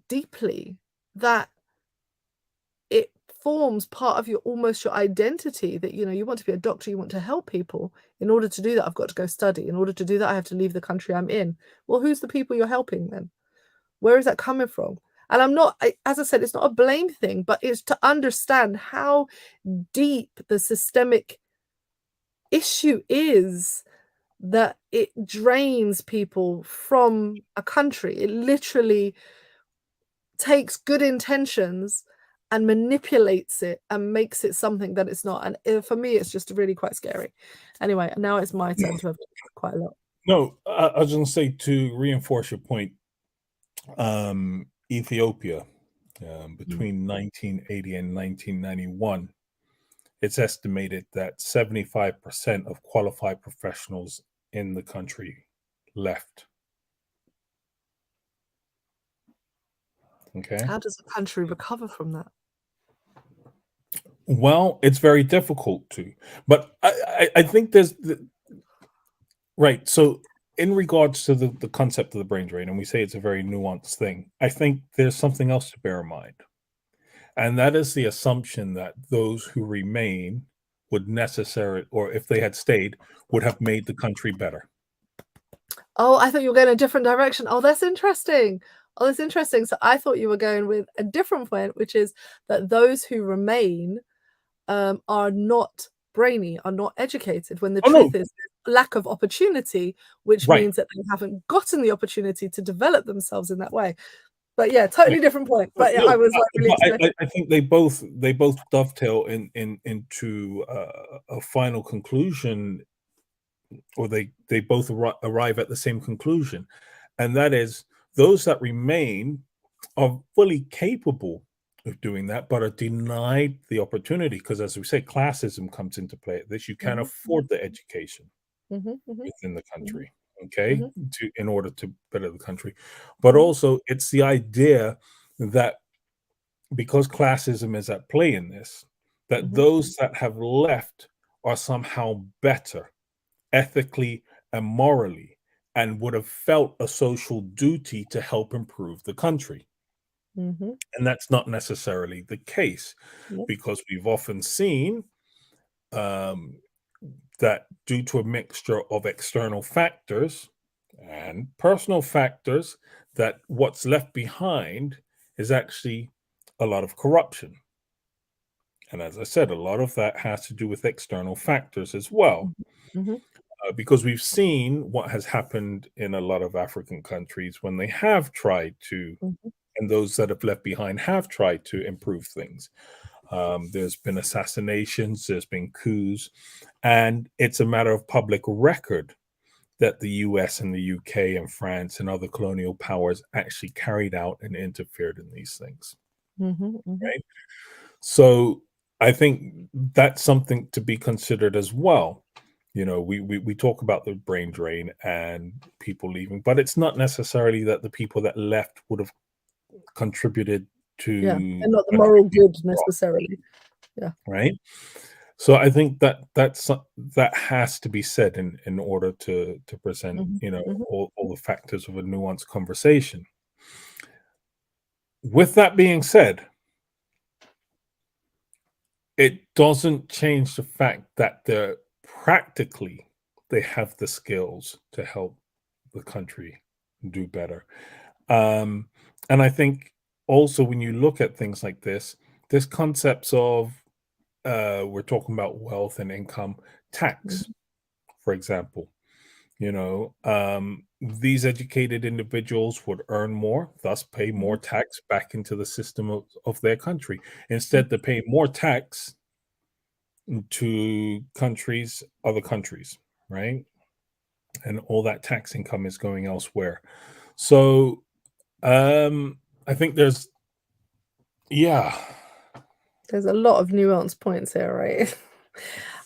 deeply that it forms part of almost your identity, that you want to be a doctor, you want to help people. In order to do that, I've got to go study. In order to do that, I have to leave the country I'm in. Well, who's the people you're helping then? Where is that coming from? And as I said, it's not a blame thing, but it's to understand how deep the systemic issue is, that it drains people from a country. It literally takes good intentions and manipulates it and makes it something that it's not. And for me, it's just really quite scary. Anyway, now it's my turn to have quite a lot. No, I was going to say, to reinforce your point, Ethiopia, between 1980 and 1991, it's estimated that 75% of qualified professionals in the country left. Okay. How does a country recover from that? Well, it's very difficult to, but I think there's right. So in regards to the concept of the brain drain, and we say it's a very nuanced thing, I think there's something else to bear in mind. And that is the assumption that those who remain would necessarily, or if they had stayed, would have made the country better. Oh, I thought you were going a different direction. Oh, that's interesting. Oh, that's interesting. So I thought you were going with a different point, which is that those who remain are not brainy, are not educated, when the truth is lack of opportunity, which means that they haven't gotten the opportunity to develop themselves in that way. But yeah, totally different point. But yeah, I was like really I think they both dovetail into a final conclusion, or they both arrive at the same conclusion, and that is those that remain are fully capable of doing that, but are denied the opportunity because, as we say, classism comes into play at this. You can't afford the education within the country, okay, in order to better the country. But also, it's the idea that because classism is at play in this, that those that have left are somehow better ethically and morally, and would have felt a social duty to help improve the country. And that's not necessarily the case, because we've often seen that due to a mixture of external factors and personal factors, that what's left behind is actually a lot of corruption. And as I said, a lot of that has to do with external factors as well. Because we've seen what has happened in a lot of African countries when they have tried to, and those that have left behind have tried to improve things. There's been assassinations, there's been coups, and it's a matter of public record that the US and the UK and France and other colonial powers actually carried out and interfered in these things. Right? So I think that's something to be considered as well. We talk about the brain drain and people leaving, but it's not necessarily that the people that left would have contributed Yeah, to and not the country moral being good wrong, necessarily. Yeah. right? So I think that has to be said in order to present, Mhm, mhm. all the factors of a nuanced conversation. With that being said, it doesn't change the fact that they have the skills to help the country do better. Um, and I think also when you look at things like this concepts of we're talking about wealth and income tax, Mhm, for example. These educated individuals would earn more, thus pay mhm, more tax back into the system of their country. mhm. Instead, they pay more tax to other countries, right? And all that tax income is going elsewhere. So I think yeah, There's a lot of nuanced points here, right?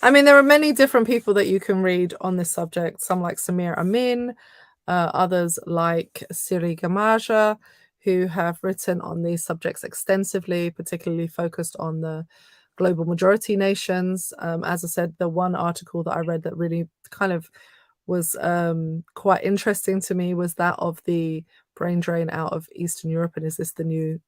I mean, there are many different people that you can read on this subject. Some like Samir Amin, others like Siri Gamaja, who have written on these subjects extensively, particularly focused on the global majority nations. As I said, the one article that I read that really kind of was quite interesting to me was that of the brain drain out of Eastern Europe. And is this the new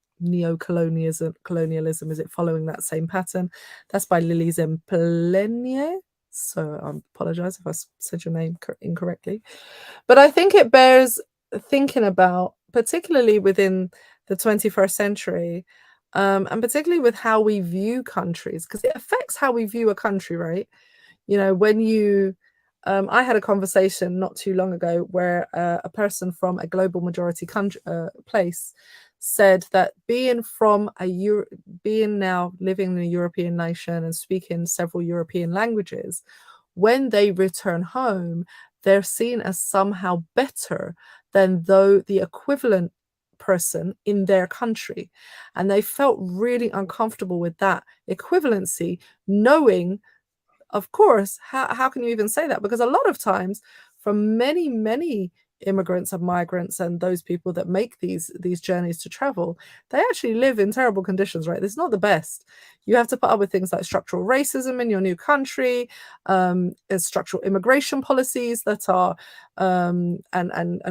colonialism? Is it following that same pattern? That's by Lily Zemplenier. So I apologize if I said your name incorrectly. But I think it bears thinking about, particularly within the 21st century, and particularly with how we view countries, because it affects how we view a country, right? When you I had a conversation not too long ago where a person from a global majority country place said that being now living in a European nation and speaking several European languages, when they return home, they're seen as somehow better than though the equivalent person in their country. And they felt really uncomfortable with that equivalency, knowing, of course, how can you even say that? Because a lot of times, from many immigrants and migrants and those people that make these journeys to travel, they actually live in terrible conditions, right? It's not the best. You have to put up with things like structural racism in your new country, structural immigration policies that are and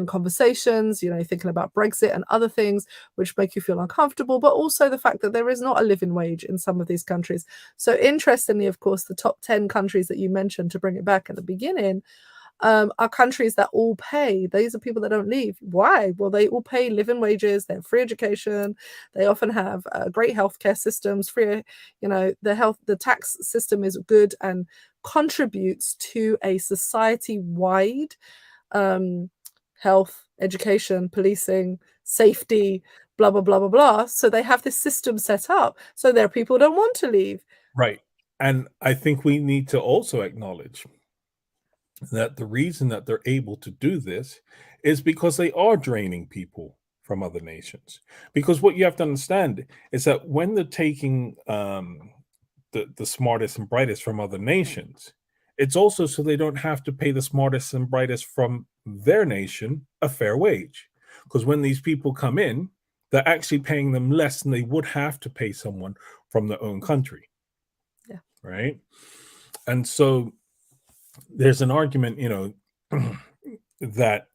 conversations, thinking about Brexit and other things which make you feel uncomfortable, but also the fact that there is not a living wage in some of these countries. So interestingly, of course, the top 10 countries that you mentioned, to bring it back at the beginning, are countries that all pay. These are people that don't leave. Why? Well, they all pay living wages. They have free education. They often have great healthcare systems. The tax system is good and contributes to a society-wide health, education, policing, safety, blah blah blah blah blah. So they have this system set up. So there are people who don't want to leave. right. And I think we need to also acknowledge that the reason that they're able to do this is because they are draining people from other nations. Because what you have to understand is that when they're taking the smartest and brightest from other nations, it's also so they don't have to pay the smartest and brightest from their nation a fair wage. Because when these people come in, they're actually paying them less than they would have to pay someone from their own country, Yeah. right? And so there's an argument, that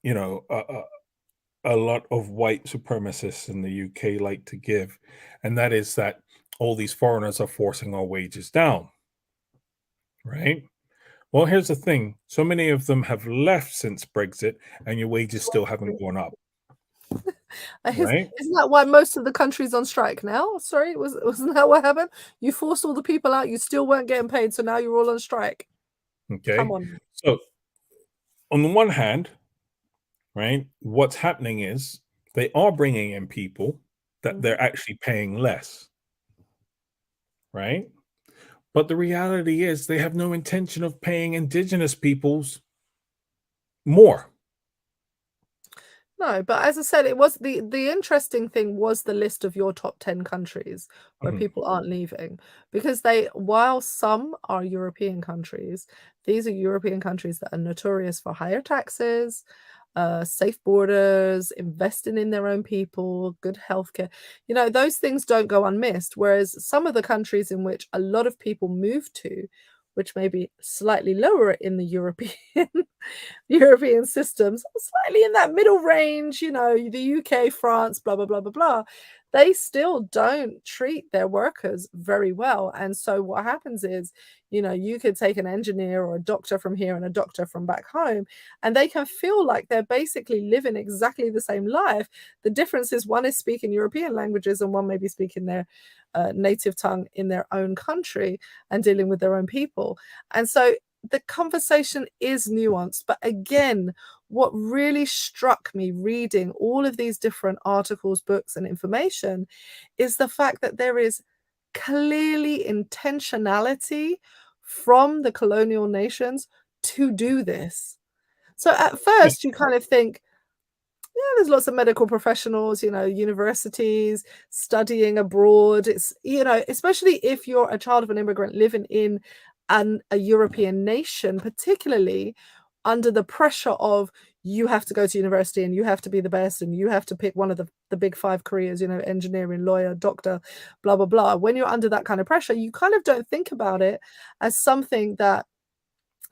a lot of white supremacists in the UK like to give, and that is that all these foreigners are forcing our wages down, right? Well, here's the thing: so many of them have left since Brexit, and your wages still haven't gone up, right? Isn't that why most of the country's on strike now? Sorry, wasn't that what happened? You forced all the people out, you still weren't getting paid, so now you're all on strike. Come Okay, on. so on the one hand, right, what's happening is they are bringing in people that Mhm. they're actually paying less, right? But the reality is they have no intention of paying indigenous peoples more. No, but as I said, it was the interesting thing was the list of your top 10 countries where Mhm. people aren't leaving, because they, while some are European countries, these are European countries that are notorious for higher taxes, safe borders, investing in their own people, good healthcare. You know, those things don't go unmissed. Whereas some of the countries in which a lot of people move to, which may be slightly lower in the European European systems, slightly in that middle range, you know, the UK, France, blah, blah, blah, blah, blah, they still don't treat their workers very well. And so what happens is, you know, you could take an engineer or a doctor from here and a doctor from back home, and they can feel like they're basically living exactly the same life. The difference is one is speaking European languages and one may be speaking their native tongue in their own country and dealing with their own people. And so the conversation is nuanced. But again, what really struck me reading all of these different articles, books, and information is the fact that there is clearly intentionality from the colonial nations to do this. So at Yeah. first, you kind of think, yeah, there's lots of medical professionals, you know, universities, studying abroad. It's, you know, especially if you're a child of an immigrant living in a European nation, particularly under the pressure of you have to go to university and you have to be the best and you have to pick one of the big five careers, you know, engineering, lawyer, doctor, blah, blah, blah. When you're under that kind of pressure, you kind of don't think about it as something that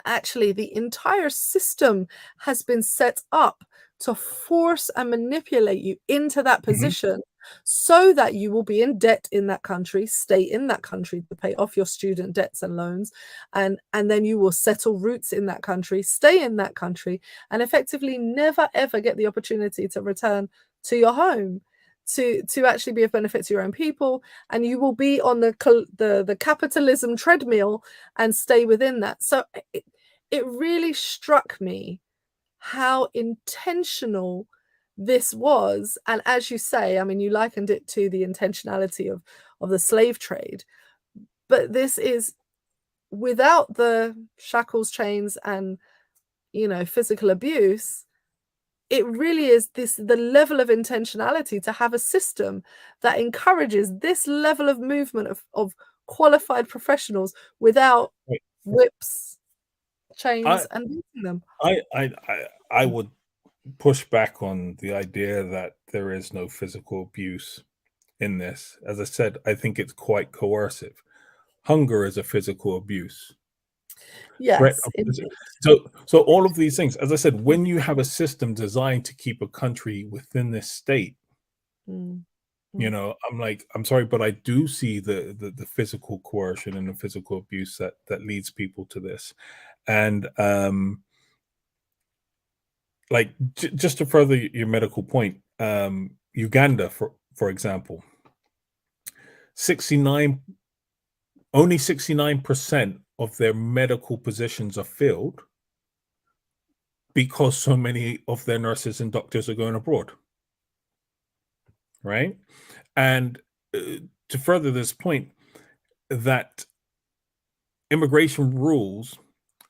actually the entire system has been set up to force and manipulate you into that Mhm. position so that you will be in debt in that country, stay in that country to pay off your student debts and loans, and then you will settle roots in that country, stay in that country, and effectively never ever get the opportunity to return to your home to actually be of benefit to your own people, and you will be on the capitalism treadmill and stay within that. So it really struck me how intentional this was. And as you say, I mean, you likened it to the intentionality of the slave trade, but this is without the shackles, chains, and, you know, physical abuse. It really is this the level of intentionality to have a system that encourages this level of movement of qualified professionals without Right. whips, chains, I, and beating them. I would push back on the idea that there is no physical abuse in this. As I said, I think it's quite coercive. Hunger is a physical abuse. Threat Yes, of indeed. so all of these things, as I said, when you have a system designed to keep a country within this state, Mm, you mm. know, I'm like, I'm sorry, but I do see the physical coercion and the physical abuse that leads people to this. And like just to further your medical point, Uganda, for example, 69 only 69% of their medical positions are filled because so many of their nurses and doctors are going abroad, right? And to further this point, that immigration rules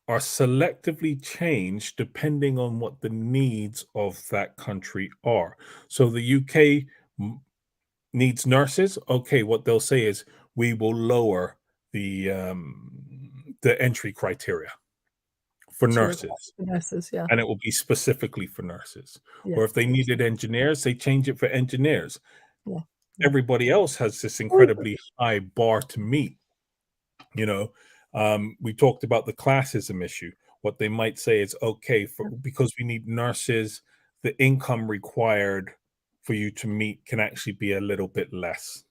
are selectively changed depending on what the needs of that country are. So the UK needs nurses. Okay, what they'll say is we will lower the entry criteria for To require nurses, nurses, yeah, and it will be specifically for nurses. yeah, Or if they needed engineers, they change it for engineers. yeah, yeah. Everybody else has this We incredibly high bar to meet. You know, we talked about the classism issue. What they might say is, okay, for because we need nurses, the income required for you to meet can actually be a little bit less,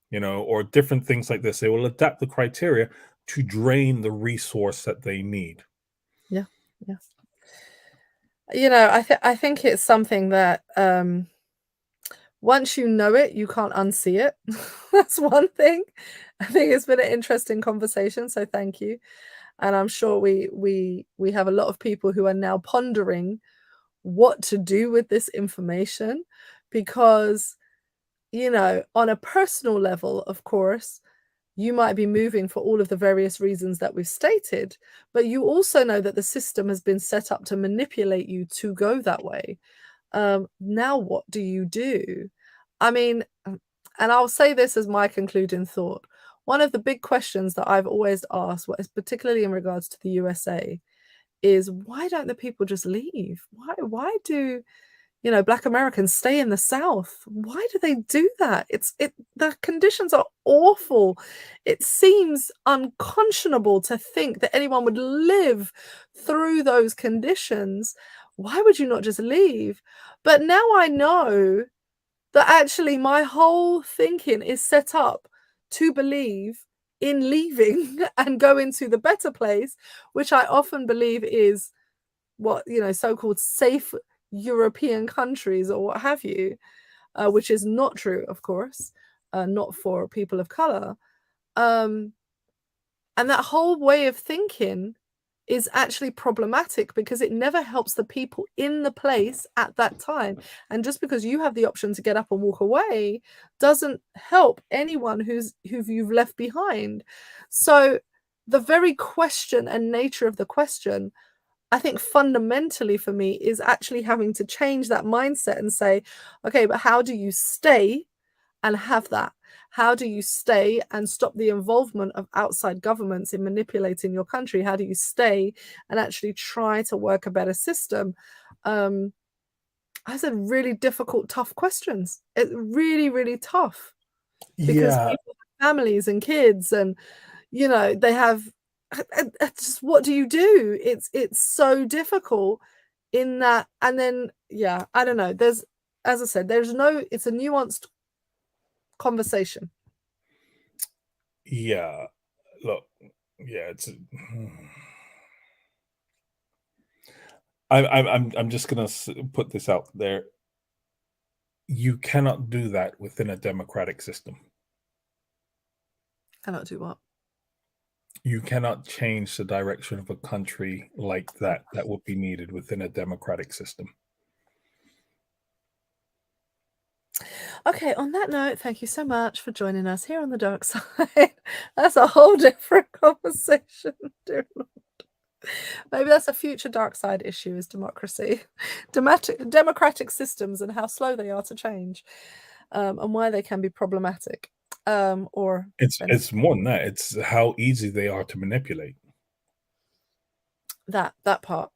you know, or different things like this. They will adapt the criteria to drain the resource that they need. yeah, yeah. You know, I think it's something that once you know it, you can't unsee it. That's one thing. I think it's been an interesting conversation, so thank you. And I'm sure we have a lot of people who are now pondering what to do with this information because, you know, on a personal level, of course, you might be moving for all of the various reasons that we've stated, but you also know that the system has been set up to manipulate you to go that way. Now what do you do? I mean, and I'll say this as my concluding thought. One of the big questions that I've always asked, what is particularly in regards to the USA, is why don't the people just leave? Why do Black Americans stay in the South? Why do they do that? The conditions are awful. It seems unconscionable to think that anyone would live through those conditions. Why would you not just leave? But now I know that actually my whole thinking is set up to believe in leaving and going to the better place, which I often believe is what, so-called safe European countries or what have you, which is not true, of course, not for people of color. And that whole way of thinking is actually problematic because it never helps the people in the place at that time. And just because you have the option to get up and walk away doesn't help anyone who you've left behind. So the very question and nature of the question, I think fundamentally for me, is actually having to change that mindset and say, okay, but how do you stay and have that? How do you stay and stop the involvement of outside governments in manipulating your country? How do you stay and actually try to work a better system? I said really difficult, tough questions. It's really, really tough because people have families and kids and, they have just, what do you do? It's so difficult in that. And then, I don't know. As I said, it's a nuanced conversation. Yeah, look, it's. I'm just gonna put this out there. You cannot do that within a democratic system. Cannot do what? You cannot change the direction of a country like that. That would be needed within a democratic system. Okay, on that note, thank you so much for joining us here on the dark side. That's a whole different conversation, dear Lord. Maybe that's a future dark side issue, is democracy. Democratic systems and how slow they are to change, and why they can be problematic. Or it's more than that. It's how easy they are to manipulate. That part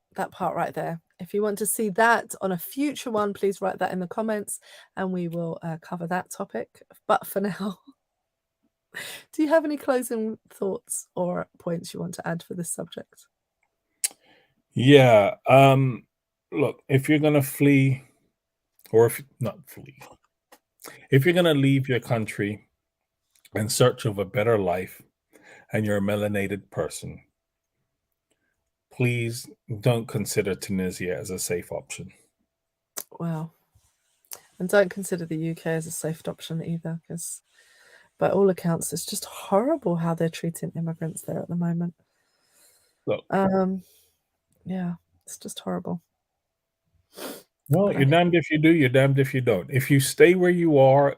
right there. If you want to see that on a future one, please write that in the comments and we will cover that topic. But for now, do you have any closing thoughts or points you want to add for this subject? Yeah. Look, if you're gonna flee, or if not flee, if you're gonna leave your country in search of a better life, and you're a melanated person, please don't consider Tunisia as a safe option. Wow. And don't consider the UK as a safe option either, because by all accounts, it's just horrible how they're treating immigrants there at the moment. Look, yeah, it's just horrible. well, you're damned if you do, you're damned if you don't. If you stay where you are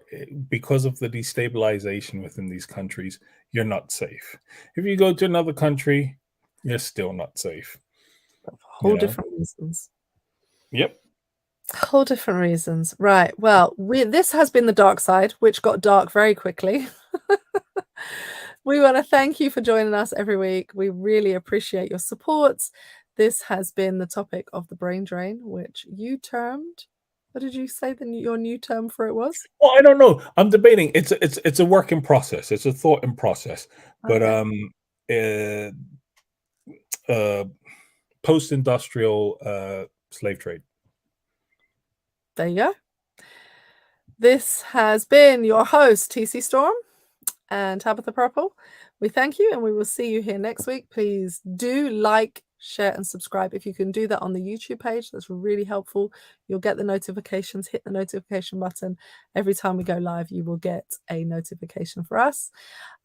because of the destabilization within these countries, you're not safe. If you go to another country, you're still not safe. Whole different reasons. Yep. Whole different reasons. Right. Well, this has been the dark side, which got dark very quickly. We want to thank you for joining us every week. We really appreciate your support. This has been the topic of the brain drain, which you termed. What did you say your new term for it was? Well, I don't know. I'm debating. It's a work in process. It's a thought in process. But post-industrial slave trade. There you go. This has been your host, TC Storm and Tabitha Purple. We thank you and we will see you here next week. Please do like, share and subscribe. If you can do that on the YouTube page, that's really helpful. You'll get the notifications. Hit the notification button. Every time we go live, you will get a notification for us.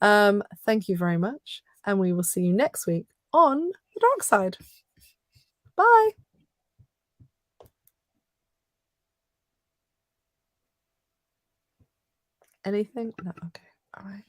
Thank you very much. And we will see you next week on the dark side. Bye. Anything? No, okay. All right.